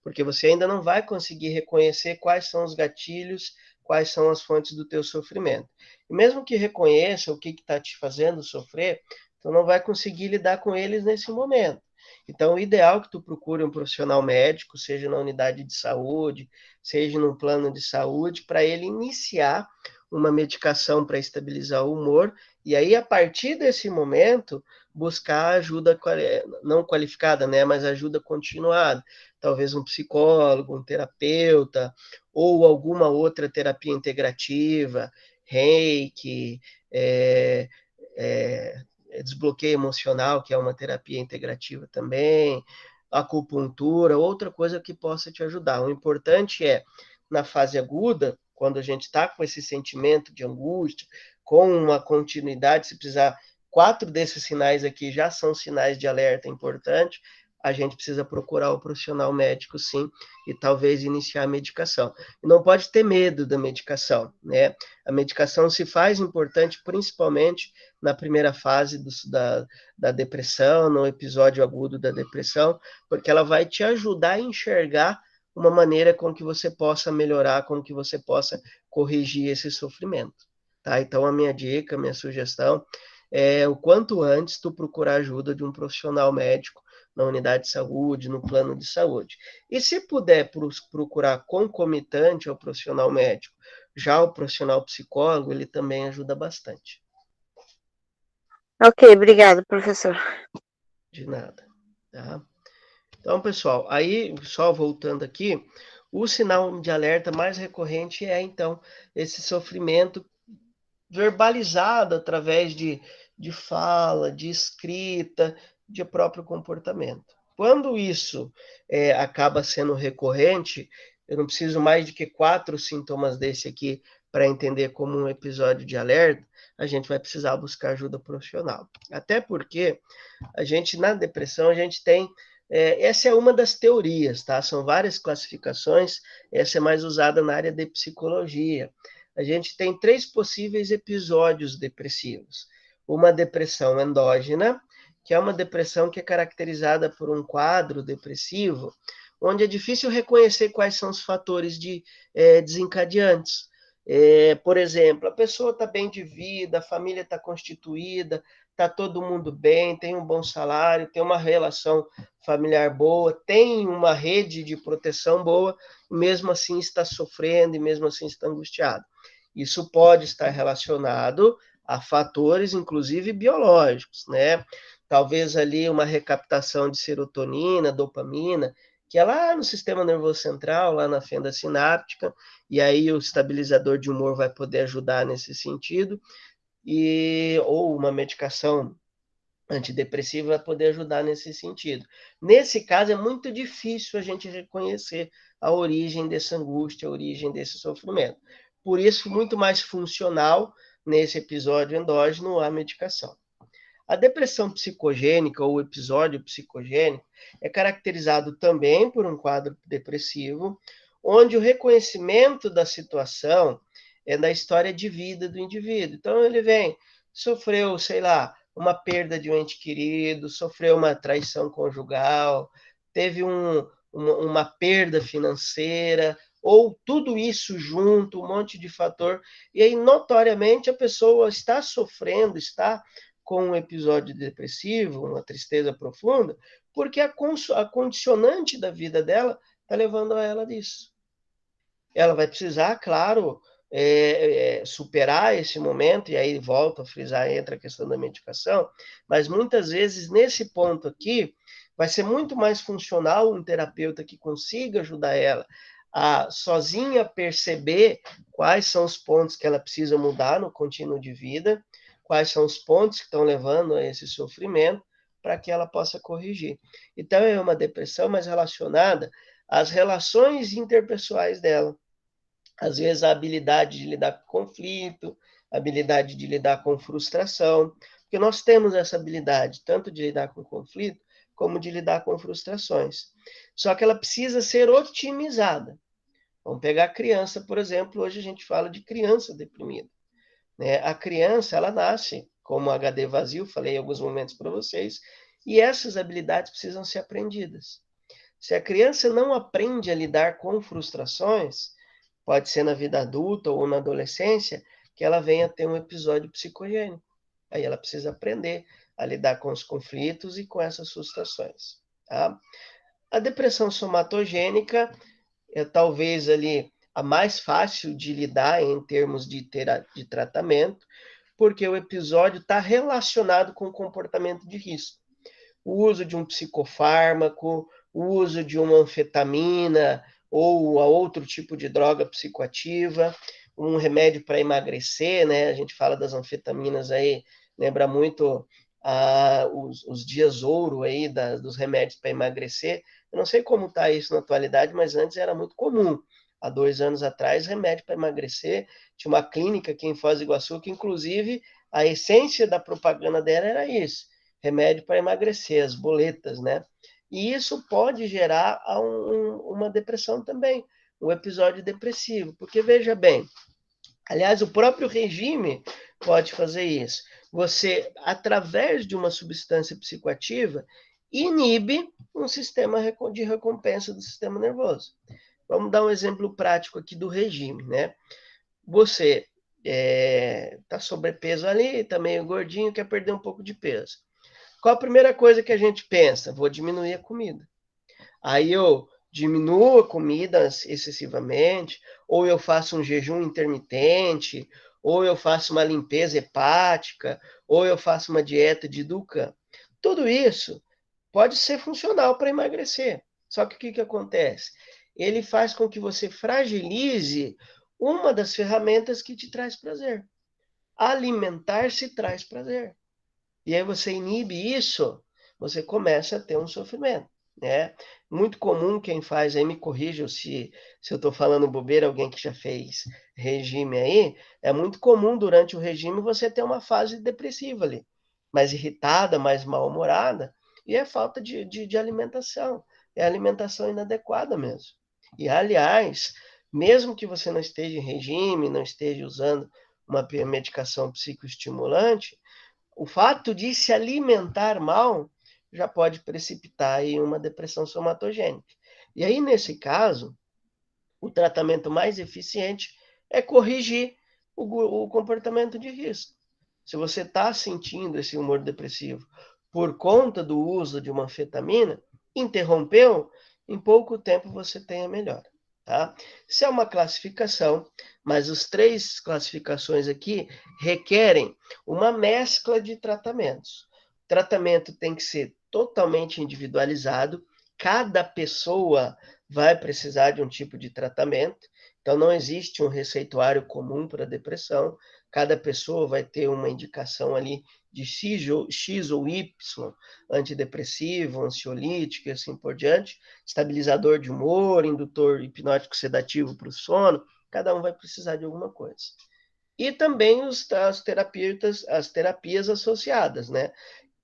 porque você ainda não vai conseguir reconhecer quais são os gatilhos, quais são as fontes do teu sofrimento. E mesmo que reconheça o que está te fazendo sofrer, tu não vai conseguir lidar com eles nesse momento. Então, o ideal é que tu procure um profissional médico, seja na unidade de saúde, seja no plano de saúde, para ele iniciar uma medicação para estabilizar o humor, e aí, a partir desse momento, buscar ajuda não qualificada, né, mas ajuda continuada. Talvez um psicólogo, um terapeuta, ou alguma outra terapia integrativa, Reiki, desbloqueio emocional, que é uma terapia integrativa também, acupuntura, outra coisa que possa te ajudar. O importante é, na fase aguda, quando a gente está com esse sentimento de angústia, com uma continuidade, se precisar, 4 desses sinais aqui já são sinais de alerta importante, a gente precisa procurar o profissional médico, sim, e talvez iniciar a medicação. E não pode ter medo da medicação, né? A medicação se faz importante principalmente na primeira fase da depressão, no episódio agudo da depressão, porque ela vai te ajudar a enxergar uma maneira com que você possa melhorar, com que você possa corrigir esse sofrimento. Tá? Então, a minha dica, a minha sugestão é o quanto antes tu procurar ajuda de um profissional médico na unidade de saúde, no plano de saúde. E se puder procurar concomitante ao profissional médico, já o profissional psicólogo, ele também ajuda bastante. Ok, obrigado, professor. De nada. Tá? Então, pessoal, aí, só voltando aqui, o sinal de alerta mais recorrente é, então, esse sofrimento verbalizado através de fala, de escrita, de próprio comportamento. Quando isso acaba sendo recorrente, eu não preciso mais de que 4 sintomas desse aqui para entender como um episódio de alerta, a gente vai precisar buscar ajuda profissional. Até porque a gente, na depressão, a gente tem essa é uma das teorias, tá? São várias classificações, essa é mais usada na área de psicologia. A gente tem 3 possíveis episódios depressivos. Uma depressão endógena, que é uma depressão que é caracterizada por um quadro depressivo, onde é difícil reconhecer quais são os fatores desencadeantes. Por exemplo, a pessoa está bem de vida, a família está constituída, está todo mundo bem, tem um bom salário, tem uma relação familiar boa, tem uma rede de proteção boa, mesmo assim está sofrendo e mesmo assim está angustiado. Isso pode estar relacionado a fatores, inclusive biológicos, né? Talvez ali uma recaptação de serotonina, dopamina, que é lá no sistema nervoso central, lá na fenda sináptica, e aí o estabilizador de humor vai poder ajudar nesse sentido, ou uma medicação antidepressiva vai poder ajudar nesse sentido. Nesse caso, é muito difícil a gente reconhecer a origem dessa angústia, a origem desse sofrimento. Por isso, muito mais funcional nesse episódio endógeno a medicação. A depressão psicogênica ou episódio psicogênico é caracterizado também por um quadro depressivo, onde o reconhecimento da situação é da história de vida do indivíduo. Então, ele sofreu, sei lá, uma perda de um ente querido, sofreu uma traição conjugal, teve uma perda financeira, ou tudo isso junto, um monte de fator, e aí, notoriamente, a pessoa está sofrendo, está com um episódio depressivo, uma tristeza profunda, porque a condicionante da vida dela está levando a ela disso. Ela vai precisar, claro, superar esse momento, e aí volta a frisar, entra a questão da medicação, mas muitas vezes, nesse ponto aqui, vai ser muito mais funcional um terapeuta que consiga ajudar ela a sozinha perceber quais são os pontos que ela precisa mudar no contínuo de vida, quais são os pontos que estão levando a esse sofrimento, para que ela possa corrigir. Então, é uma depressão mais relacionada às relações interpessoais dela. Às vezes, a habilidade de lidar com conflito, a habilidade de lidar com frustração, porque nós temos essa habilidade, tanto de lidar com conflito, como de lidar com frustrações. Só que ela precisa ser otimizada. Vamos pegar a criança, por exemplo, hoje a gente fala de criança deprimida. Né? A criança, ela nasce como um HD vazio, falei em alguns momentos para vocês, e essas habilidades precisam ser aprendidas. Se a criança não aprende a lidar com frustrações, pode ser na vida adulta ou na adolescência, que ela venha ter um episódio psicogênico. Aí ela precisa aprender a lidar com os conflitos e com essas frustrações. Tá? A depressão somatogênica é talvez ali a mais fácil de lidar em termos de tratamento, porque o episódio está relacionado com o comportamento de risco. O uso de um psicofármaco, o uso de uma anfetamina ou outro tipo de droga psicoativa, um remédio para emagrecer, né? A gente fala das anfetaminas aí, lembra muito os dias ouro aí dos remédios para emagrecer. Eu não sei como está isso na atualidade, mas antes era muito comum. Há 2 anos atrás, remédio para emagrecer. Tinha uma clínica aqui em Foz do Iguaçu que, inclusive, a essência da propaganda dela era isso: remédio para emagrecer, as boletas, né? E isso pode gerar uma depressão também, um episódio depressivo. Porque, veja bem, aliás, o próprio regime pode fazer isso. Você, através de uma substância psicoativa, inibe um sistema de recompensa do sistema nervoso. Vamos dar um exemplo prático aqui do regime, né? Você está sobrepeso ali, está meio gordinho, quer perder um pouco de peso. Qual a primeira coisa que a gente pensa? Vou diminuir a comida. Aí eu diminuo a comida excessivamente, ou eu faço um jejum intermitente, ou eu faço uma limpeza hepática, ou eu faço uma dieta de Dukan. Tudo isso pode ser funcional para emagrecer. Só que o que acontece? Ele faz com que você fragilize uma das ferramentas que te traz prazer. Alimentar-se traz prazer. E aí você inibe isso, você começa a ter um sofrimento, né? Muito comum quem faz, aí me corrijam se eu estou falando bobeira, alguém que já fez regime aí, é muito comum durante o regime você ter uma fase depressiva ali, mais irritada, mais mal-humorada, e é falta de alimentação, é alimentação inadequada mesmo. E, aliás, mesmo que você não esteja em regime, não esteja usando uma medicação psicoestimulante, o fato de se alimentar mal já pode precipitar em uma depressão somatogênica. E aí, nesse caso, o tratamento mais eficiente é corrigir o comportamento de risco. Se você está sentindo esse humor depressivo por conta do uso de uma anfetamina, interrompeu, em pouco tempo você tem a melhora. Tá? Isso é uma classificação, mas as 3 classificações aqui requerem uma mescla de tratamentos. O tratamento tem que ser totalmente individualizado, cada pessoa vai precisar de um tipo de tratamento, então não existe um receituário comum para depressão, cada pessoa vai ter uma indicação ali de X ou Y, antidepressivo, ansiolítico e assim por diante, estabilizador de humor, indutor hipnótico sedativo para o sono, cada um vai precisar de alguma coisa. E também as terapias associadas, né?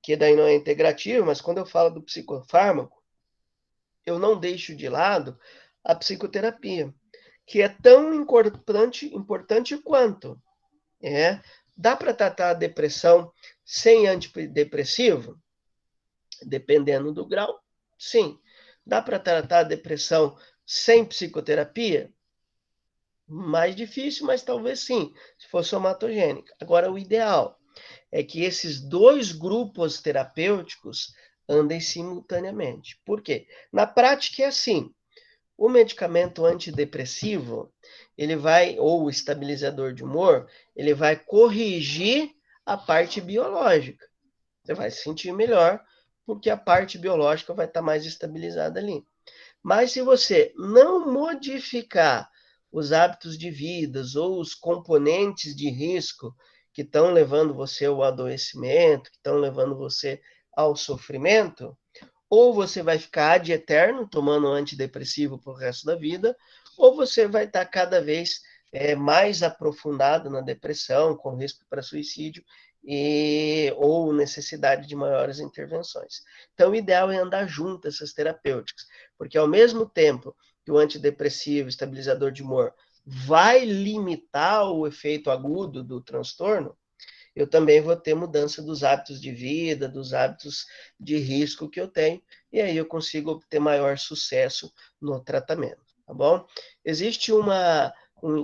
Que daí não é integrativo, mas quando eu falo do psicofármaco, eu não deixo de lado a psicoterapia, que é tão importante quanto. Dá para tratar a depressão sem antidepressivo? Dependendo do grau, sim. Dá para tratar a depressão sem psicoterapia? Mais difícil, mas talvez sim, se for somatogênica. Agora, o ideal é que esses 2 grupos terapêuticos andem simultaneamente. Por quê? Na prática é assim: o medicamento antidepressivo, ou o estabilizador de humor, ele vai corrigir a parte biológica. Você vai se sentir melhor, porque a parte biológica vai estar mais estabilizada ali. Mas se você não modificar os hábitos de vida ou os componentes de risco que estão levando você ao adoecimento, que estão levando você ao sofrimento, ou você vai ficar ad eterno tomando antidepressivo para o resto da vida, ou você vai estar cada vez mais aprofundado na depressão, com risco para suicídio, ou necessidade de maiores intervenções. Então, o ideal é andar junto essas terapêuticas, porque ao mesmo tempo que o antidepressivo, estabilizador de humor, vai limitar o efeito agudo do transtorno, eu também vou ter mudança dos hábitos de vida, dos hábitos de risco que eu tenho, e aí eu consigo obter maior sucesso no tratamento, tá bom? Existe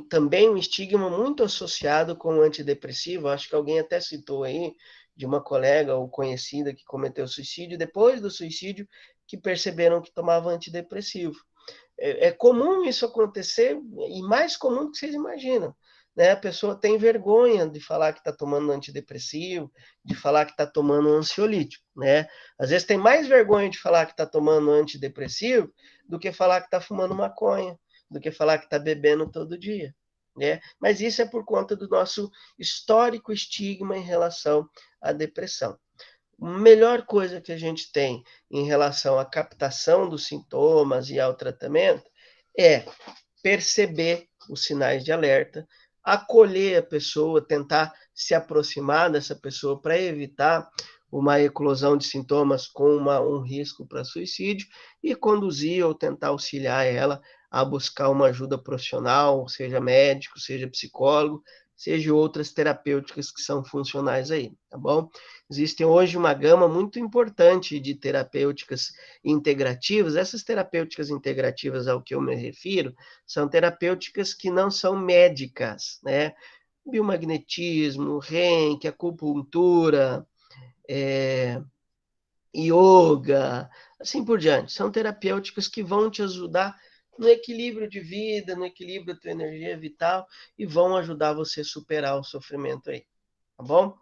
também um estigma muito associado com o antidepressivo, acho que alguém até citou aí, de uma colega ou conhecida que cometeu suicídio, depois do suicídio, que perceberam que tomava antidepressivo. É comum isso acontecer, e mais comum do que vocês imaginam. Né? A pessoa tem vergonha de falar que está tomando antidepressivo, de falar que está tomando ansiolítico. Né? Às vezes tem mais vergonha de falar que está tomando antidepressivo do que falar que está fumando maconha, do que falar que está bebendo todo dia. Né? Mas isso é por conta do nosso histórico estigma em relação à depressão. A melhor coisa que a gente tem em relação à captação dos sintomas e ao tratamento é perceber os sinais de alerta, acolher a pessoa, tentar se aproximar dessa pessoa para evitar uma eclosão de sintomas com um risco para suicídio e conduzir ou tentar auxiliar ela a buscar uma ajuda profissional, seja médico, seja psicólogo, seja outras terapêuticas que são funcionais aí, tá bom? Existem hoje uma gama muito importante de terapêuticas integrativas. Essas terapêuticas integrativas ao que eu me refiro são terapêuticas que não são médicas, né? Biomagnetismo, Reiki, acupuntura, yoga, assim por diante. São terapêuticas que vão te ajudar no equilíbrio de vida, no equilíbrio da tua energia vital e vão ajudar você a superar o sofrimento aí, tá bom?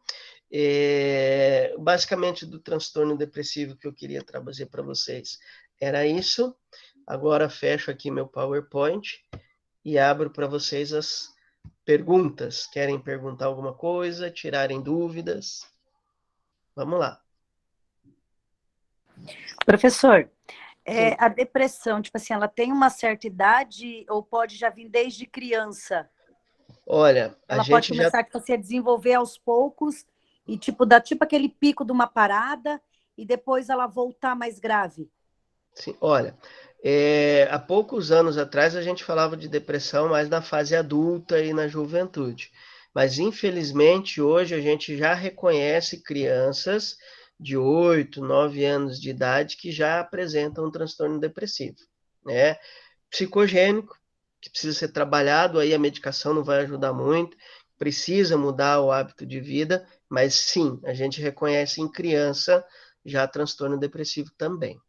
Basicamente do transtorno depressivo que eu queria trazer para vocês era isso. Agora fecho aqui meu PowerPoint e abro para vocês as perguntas. Querem perguntar alguma coisa, tirarem dúvidas? Vamos lá. Professor, a depressão, tipo assim, ela tem uma certa idade ou pode já vir desde criança? Olha, ela pode começar tipo, assim, a desenvolver aos poucos e tipo dar tipo aquele pico de uma parada e depois ela voltar mais grave? Sim, olha, há poucos anos atrás a gente falava de depressão mais na fase adulta e na juventude. Mas, infelizmente, hoje a gente já reconhece crianças de 8, 9 anos de idade que já apresentam um transtorno depressivo, né? Psicogênico, que precisa ser trabalhado, aí a medicação não vai ajudar muito, precisa mudar o hábito de vida, mas sim, a gente reconhece em criança já transtorno depressivo também.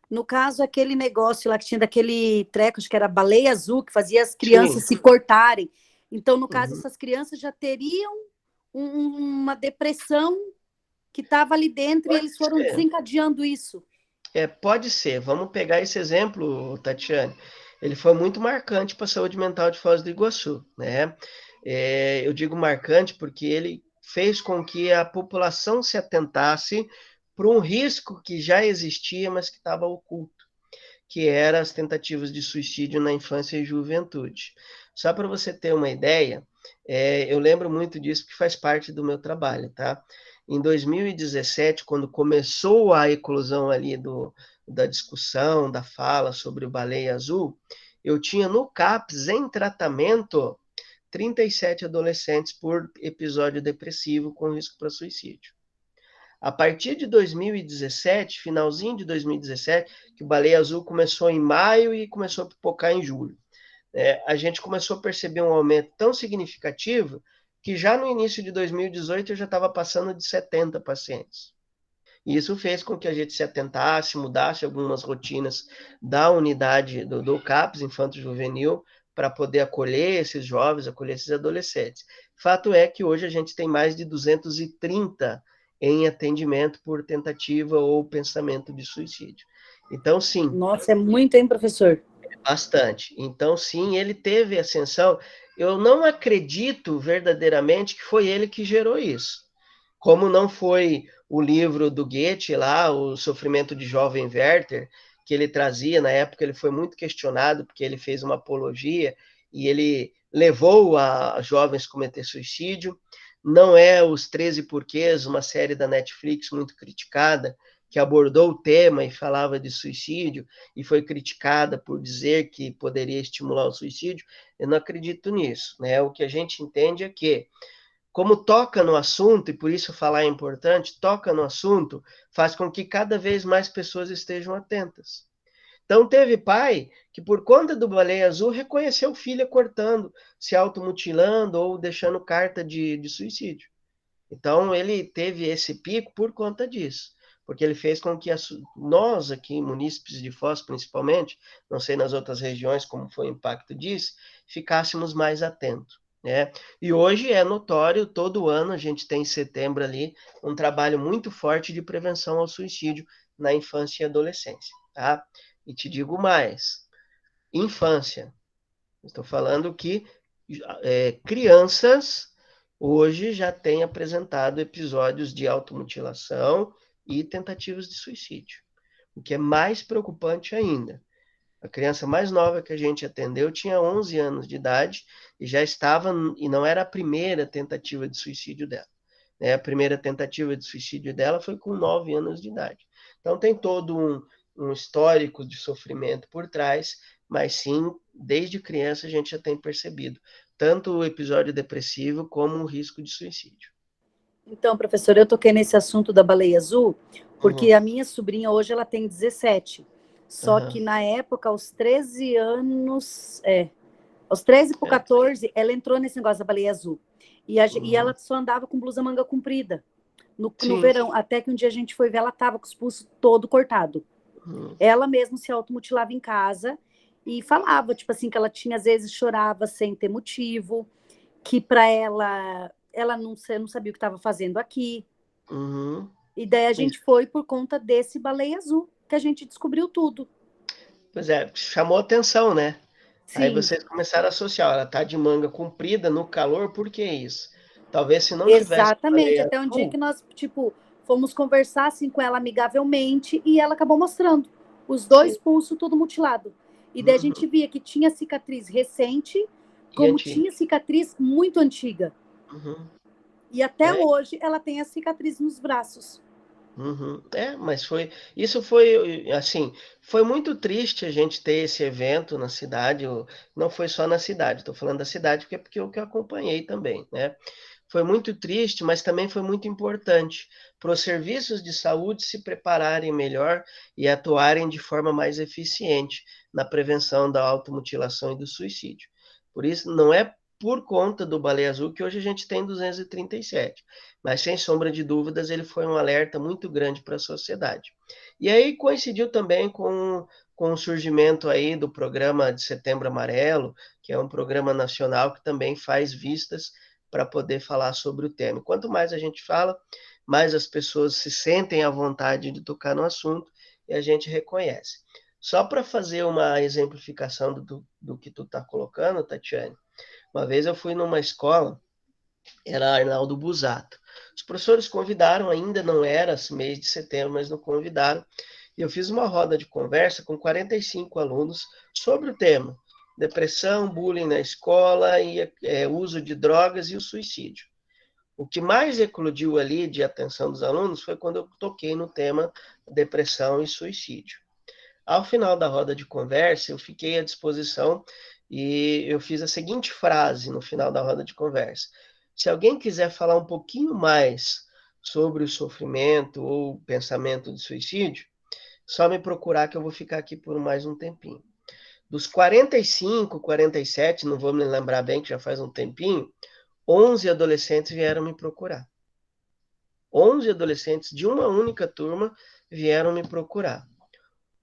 No caso, aquele negócio lá que tinha daquele treco, acho que era baleia azul, que fazia as crianças se cortarem. Então, no caso, essas crianças já teriam uma depressão que estava ali dentro e eles foram desencadeando isso. Pode ser. Vamos pegar esse exemplo, Tatiane. Ele foi muito marcante para a saúde mental de Foz do Iguaçu, né? Eu digo marcante porque ele fez com que a população se atentasse para um risco que já existia, mas que estava oculto, que eram as tentativas de suicídio na infância e juventude. Só para você ter uma ideia, eu lembro muito disso porque faz parte do meu trabalho, tá? Em 2017, quando começou a eclosão ali da discussão, da fala sobre o baleia azul, eu tinha no CAPS, em tratamento, 37 adolescentes por episódio depressivo com risco para suicídio. A partir de 2017, finalzinho de 2017, que o Baleia Azul começou em maio e começou a pipocar em julho, a gente começou a perceber um aumento tão significativo que já no início de 2018 eu já estava passando de 70 pacientes. E isso fez com que a gente se atentasse, mudasse algumas rotinas da unidade do CAPS, Infanto Juvenil, para poder acolher esses jovens, acolher esses adolescentes. Fato é que hoje a gente tem mais de 230 em atendimento por tentativa ou pensamento de suicídio. Então, sim. Nossa, é muito, hein, professor? Bastante. Então, sim, ele teve ascensão. Eu não acredito verdadeiramente que foi ele que gerou isso. Como não foi o livro do Goethe lá, O Sofrimento de Jovem Werther, que ele trazia, na época ele foi muito questionado, porque ele fez uma apologia, e ele levou a jovens a cometer suicídio. Não é Os 13 Porquês, uma série da Netflix muito criticada, que abordou o tema e falava de suicídio, e foi criticada por dizer que poderia estimular o suicídio. Eu não acredito nisso, né? O que a gente entende é que, como toca no assunto, e por isso falar é importante, toca no assunto, faz com que cada vez mais pessoas estejam atentas. Então, teve pai que, por conta do Baleia Azul, reconheceu filha cortando, se automutilando ou deixando carta de suicídio. Então, ele teve esse pico por conta disso, porque ele fez com que nós aqui, munícipes de Foz principalmente, não sei nas outras regiões como foi o impacto disso, ficássemos mais atentos. Né? E hoje é notório, todo ano a gente tem em setembro ali um trabalho muito forte de prevenção ao suicídio na infância e adolescência. Tá? E te digo mais, infância. Estou falando que crianças hoje já têm apresentado episódios de automutilação e tentativas de suicídio. O que é mais preocupante ainda. A criança mais nova que a gente atendeu tinha 11 anos de idade e já estava, e não era a primeira tentativa de suicídio dela. Né? A primeira tentativa de suicídio dela foi com 9 anos de idade. Então tem todo um histórico de sofrimento por trás, mas sim, desde criança a gente já tem percebido tanto o episódio depressivo como o risco de suicídio. Então, professor, eu toquei nesse assunto da baleia azul, porque a minha sobrinha hoje ela tem 17. Só que na época, aos 13 anos, aos 13 por 14, ela entrou nesse negócio da baleia azul. E ela só andava com blusa manga comprida no verão, até que um dia a gente foi ver, ela estava com os pulsos todo cortado. Ela mesma se automutilava em casa e falava, tipo assim, que ela tinha, às vezes, chorava sem ter motivo, que para ela não sabia o que estava fazendo aqui. E daí a gente foi por conta desse baleia azul, que a gente descobriu tudo. Pois é, chamou atenção, né? Sim. Aí vocês começaram a associar, ela tá de manga comprida no calor, por que isso? Talvez se não Exatamente, tivesse até um dia que nós, fomos conversar assim com ela amigavelmente e ela acabou mostrando os dois pulsos tudo mutilado. E daí a gente via que tinha cicatriz recente, como tinha cicatriz muito antiga. E até hoje ela tem a cicatriz nos braços. Mas isso foi, assim, foi muito triste a gente ter esse evento na cidade, não foi só na cidade, estou falando da cidade porque eu acompanhei também, né? Foi muito triste, mas também foi muito importante para os serviços de saúde se prepararem melhor e atuarem de forma mais eficiente na prevenção da automutilação e do suicídio. Por isso, não é por conta do Baleia Azul que hoje a gente tem 237, mas sem sombra de dúvidas ele foi um alerta muito grande para a sociedade. E aí coincidiu também com o surgimento aí do programa de Setembro Amarelo, que é um programa nacional que também faz vistas para poder falar sobre o tema. Quanto mais a gente fala, mais as pessoas se sentem à vontade de tocar no assunto e a gente reconhece. Só para fazer uma exemplificação do que tu está colocando, Tatiane, uma vez eu fui numa escola, era Arnaldo Busato. Os professores convidaram, ainda não era mês de setembro, mas não convidaram, e eu fiz uma roda de conversa com 45 alunos sobre o tema: depressão, bullying na escola, e uso de drogas e o suicídio. O que mais eclodiu ali de atenção dos alunos foi quando eu toquei no tema depressão e suicídio. Ao final da roda de conversa, eu fiquei à disposição e eu fiz a seguinte frase no final da roda de conversa: se alguém quiser falar um pouquinho mais sobre o sofrimento ou pensamento de suicídio, só me procurar que eu vou ficar aqui por mais um tempinho. Dos 45, 47, não vou me lembrar bem, que já faz um tempinho, 11 adolescentes vieram me procurar. 11 adolescentes de uma única turma vieram me procurar.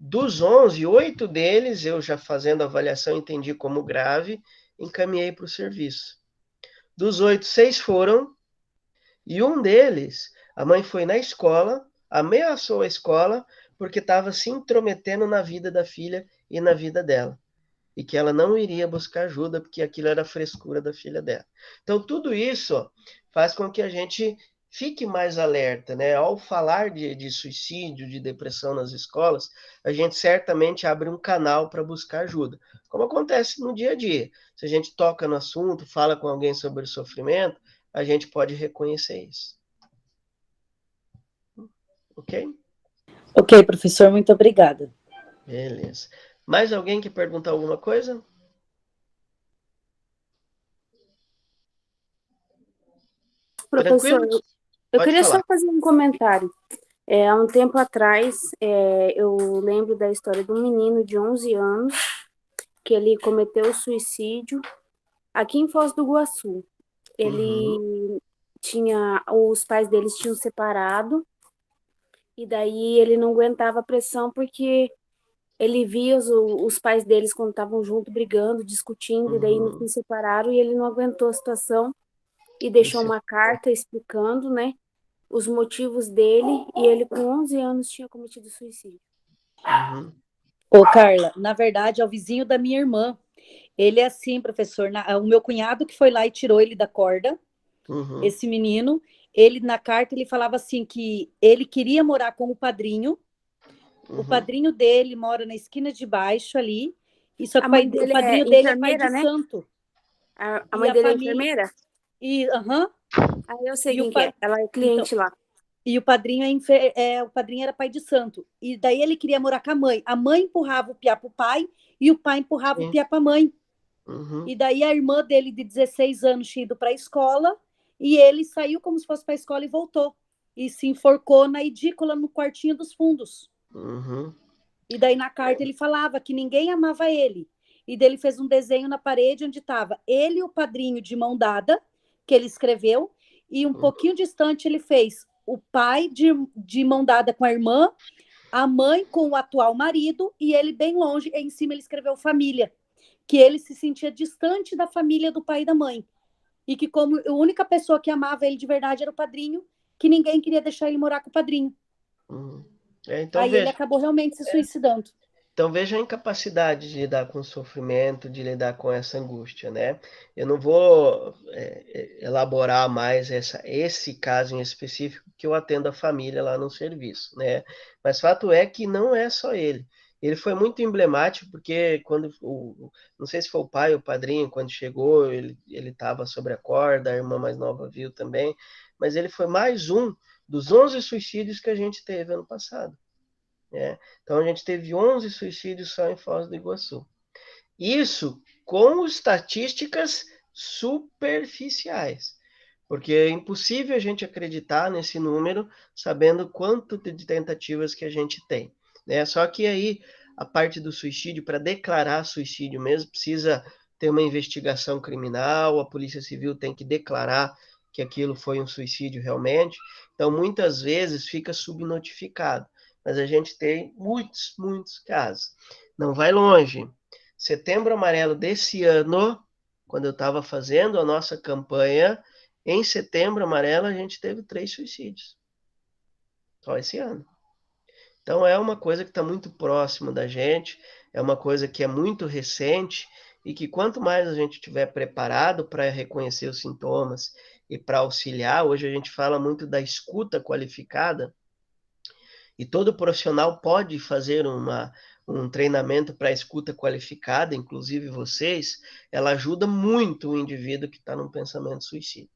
Dos 11, 8 deles, eu já fazendo a avaliação, entendi como grave, encaminhei para o serviço. Dos 8, 6 foram, e um deles, a mãe foi na escola, ameaçou a escola, porque estava se intrometendo na vida da filha e na vida dela. E que ela não iria buscar ajuda, porque aquilo era a frescura da filha dela. Então, tudo isso faz com que a gente fique mais alerta, né? Ao falar de suicídio, de depressão nas escolas, a gente certamente abre um canal para buscar ajuda, como acontece no dia a dia. Se a gente toca no assunto, fala com alguém sobre o sofrimento, a gente pode reconhecer isso. Ok? Ok, professor, muito obrigada. Beleza. Mais alguém que perguntar alguma coisa? Professor, Tranquilo? eu Pode queria só falar. fazer um comentário. Há um tempo atrás, eu lembro da história de um menino de 11 anos que ele cometeu suicídio aqui em Foz do Iguaçu. Ele os pais deles tinham separado e daí ele não aguentava a pressão porque ele via os pais deles quando estavam juntos brigando, discutindo, e daí no fim separaram e ele não aguentou a situação e deixou uma carta explicando, né, os motivos dele, e ele com 11 anos tinha cometido suicídio. Ô, Carla, na verdade é o vizinho da minha irmã. Ele é assim, professor, o meu cunhado que foi lá e tirou ele da corda, esse menino, ele na carta ele falava assim que ele queria morar com o padrinho padrinho dele mora na esquina de baixo ali, e só que o padrinho dele é pai de santo. A mãe dele é enfermeira? Eu sei quem que é, ela é cliente lá. E o padrinho o padrinho era pai de santo. E daí ele queria morar com a mãe. A mãe empurrava o piá pro pai e o pai empurrava o piá pra mãe. E daí a irmã dele, de 16 anos, tinha ido para a escola e ele saiu como se fosse para a escola e voltou. E se enforcou na edícula no quartinho dos fundos. E daí na carta ele falava que ninguém amava ele. E daí ele fez um desenho na parede onde estava ele e o padrinho de mão dada, que ele escreveu, e um pouquinho distante ele fez o pai de mão dada com a irmã, a mãe com o atual marido, e ele bem longe, em cima ele escreveu família, que ele se sentia distante da família do pai e da mãe, e que como a única pessoa que amava ele de verdade era o padrinho, que ninguém queria deixar ele morar com o padrinho. Então, aí ele acabou realmente se suicidando. Então veja a incapacidade de lidar com o sofrimento, de lidar com essa angústia, né? Eu não vou elaborar mais esse caso em específico, que eu atendo a família lá no serviço, né? Mas fato é que não é só ele. Ele foi muito emblemático porque quando não sei se foi o pai ou o padrinho, quando chegou, ele estava sobre a corda, a irmã mais nova viu também, mas ele foi mais um dos 11 suicídios que a gente teve ano passado. Então, a gente teve 11 suicídios só em Foz do Iguaçu. Isso com estatísticas superficiais, porque é impossível a gente acreditar nesse número sabendo quanto de tentativas que a gente tem. Só que aí, a parte do suicídio, para declarar suicídio mesmo, precisa ter uma investigação criminal, a Polícia Civil tem que declarar que aquilo foi um suicídio realmente. Então, muitas vezes fica subnotificado. Mas a gente tem muitos, muitos casos. Não vai longe. Setembro Amarelo desse ano, quando eu estava fazendo a nossa campanha, em Setembro Amarelo a gente teve 3 suicídios. Só esse ano. Então é uma coisa que está muito próximo da gente, é uma coisa que é muito recente e que quanto mais a gente estiver preparado para reconhecer os sintomas e para auxiliar, hoje a gente fala muito da escuta qualificada, e todo profissional pode fazer um treinamento para escuta qualificada, inclusive vocês, ela ajuda muito o indivíduo que está num pensamento suicida.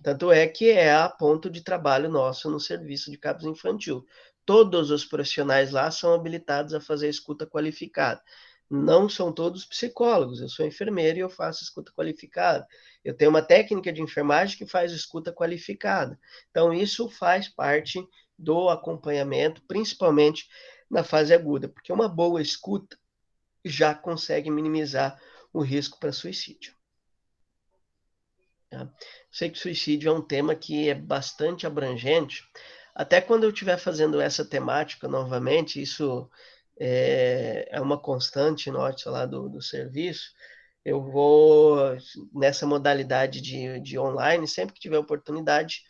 Tanto é que é a ponto de trabalho nosso no serviço de CAPS infantil. Todos os profissionais lá são habilitados a fazer escuta qualificada. Não são todos psicólogos, eu sou enfermeiro e eu faço escuta qualificada. Eu tenho uma técnica de enfermagem que faz escuta qualificada. Então, isso faz parte do acompanhamento, principalmente na fase aguda, porque uma boa escuta já consegue minimizar o risco para suicídio. Eu sei que suicídio é um tema que é bastante abrangente. Até quando eu estiver fazendo essa temática novamente, isso é uma constante nossa lá do serviço, eu vou, nessa modalidade de online, sempre que tiver oportunidade,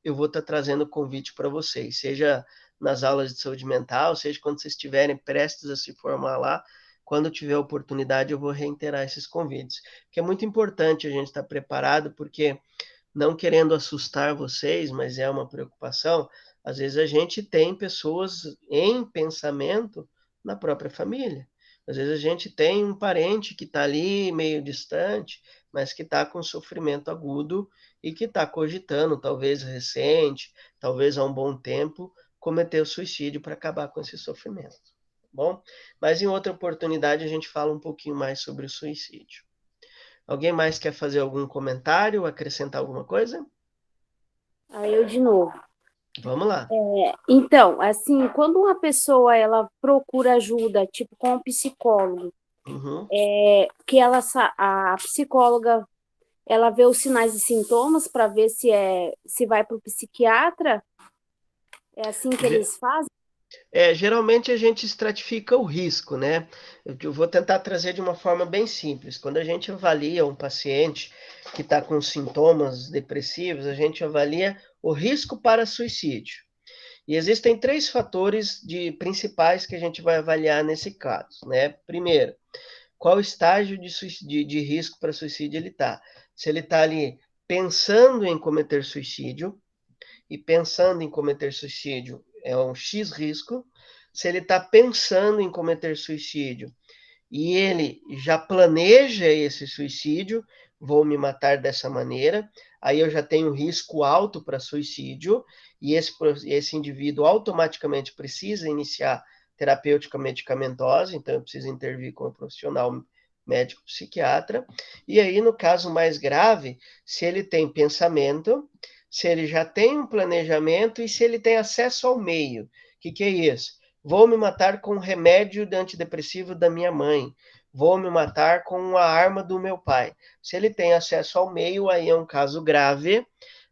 eu vou estar trazendo convite para vocês, seja nas aulas de saúde mental, seja quando vocês estiverem prestes a se formar lá. Quando tiver oportunidade, eu vou reiterar esses convites, que é muito importante a gente estar preparado, porque, não querendo assustar vocês, mas é uma preocupação, às vezes a gente tem pessoas em pensamento na própria família. Às vezes a gente tem um parente que está ali meio distante, mas que está com sofrimento agudo e que está cogitando, talvez recente, talvez há um bom tempo, cometer o suicídio para acabar com esse sofrimento. Bom, mas em outra oportunidade a gente fala um pouquinho mais sobre o suicídio. Alguém mais quer fazer algum comentário, acrescentar alguma coisa? Aí eu de novo. Vamos lá. Então, assim, quando uma pessoa ela procura ajuda, tipo com um psicólogo, que a psicóloga ela vê os sinais e sintomas para ver se vai para o psiquiatra, é assim que eles fazem? Geralmente a gente estratifica o risco, né? Eu vou tentar trazer de uma forma bem simples. Quando a gente avalia um paciente que está com sintomas depressivos, a gente avalia o risco para suicídio. E existem 3 fatores principais que a gente vai avaliar nesse caso, né? Primeiro, qual estágio de risco para suicídio ele está? Se ele está ali pensando em cometer suicídio, e pensando em cometer suicídio é um X risco. Se ele está pensando em cometer suicídio e ele já planeja esse suicídio, vou me matar dessa maneira, aí eu já tenho risco alto para suicídio, e esse indivíduo automaticamente precisa iniciar terapêutica medicamentosa, então eu preciso intervir com o profissional médico psiquiatra. E aí, no caso mais grave, se ele tem pensamento, se ele já tem um planejamento e se ele tem acesso ao meio. O que é isso? Vou me matar com o remédio antidepressivo da minha mãe. Vou me matar com a arma do meu pai. Se ele tem acesso ao meio, aí é um caso grave.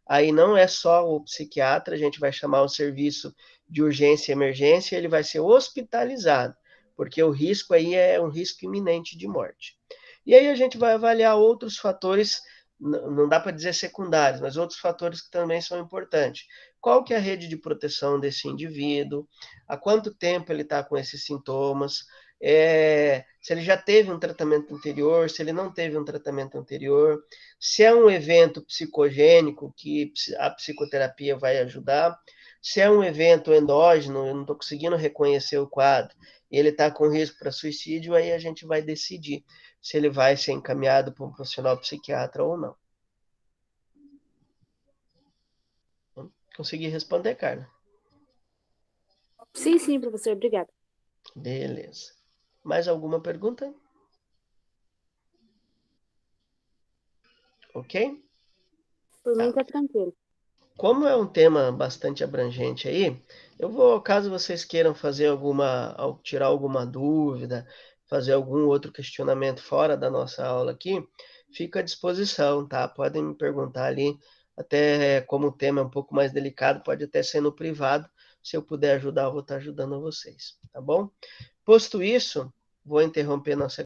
Aí não é só o psiquiatra, a gente vai chamar o serviço de urgência e emergência, ele vai ser hospitalizado, porque o risco aí é um risco iminente de morte. E aí a gente vai avaliar outros fatores, não dá para dizer secundários, mas outros fatores que também são importantes. Qual que é a rede de proteção desse indivíduo? Há quanto tempo ele está com esses sintomas? Se ele já teve um tratamento anterior, se ele não teve um tratamento anterior, se é um evento psicogênico que a psicoterapia vai ajudar, se é um evento endógeno, eu não estou conseguindo reconhecer o quadro, e ele está com risco para suicídio, aí a gente vai decidir se ele vai ser encaminhado para um profissional psiquiatra ou não. Consegui responder, Carla? Sim, professor, obrigada. Beleza. Mais alguma pergunta? Ok? Por mim tá tranquilo. Como é um tema bastante abrangente aí, eu vou, caso vocês queiram fazer tirar alguma dúvida, fazer algum outro questionamento fora da nossa aula aqui, fico à disposição, tá? Podem me perguntar ali, até como o tema é um pouco mais delicado, pode até ser no privado. Se eu puder ajudar, eu vou estar ajudando vocês, tá bom? Posto isso, vou interromper nossa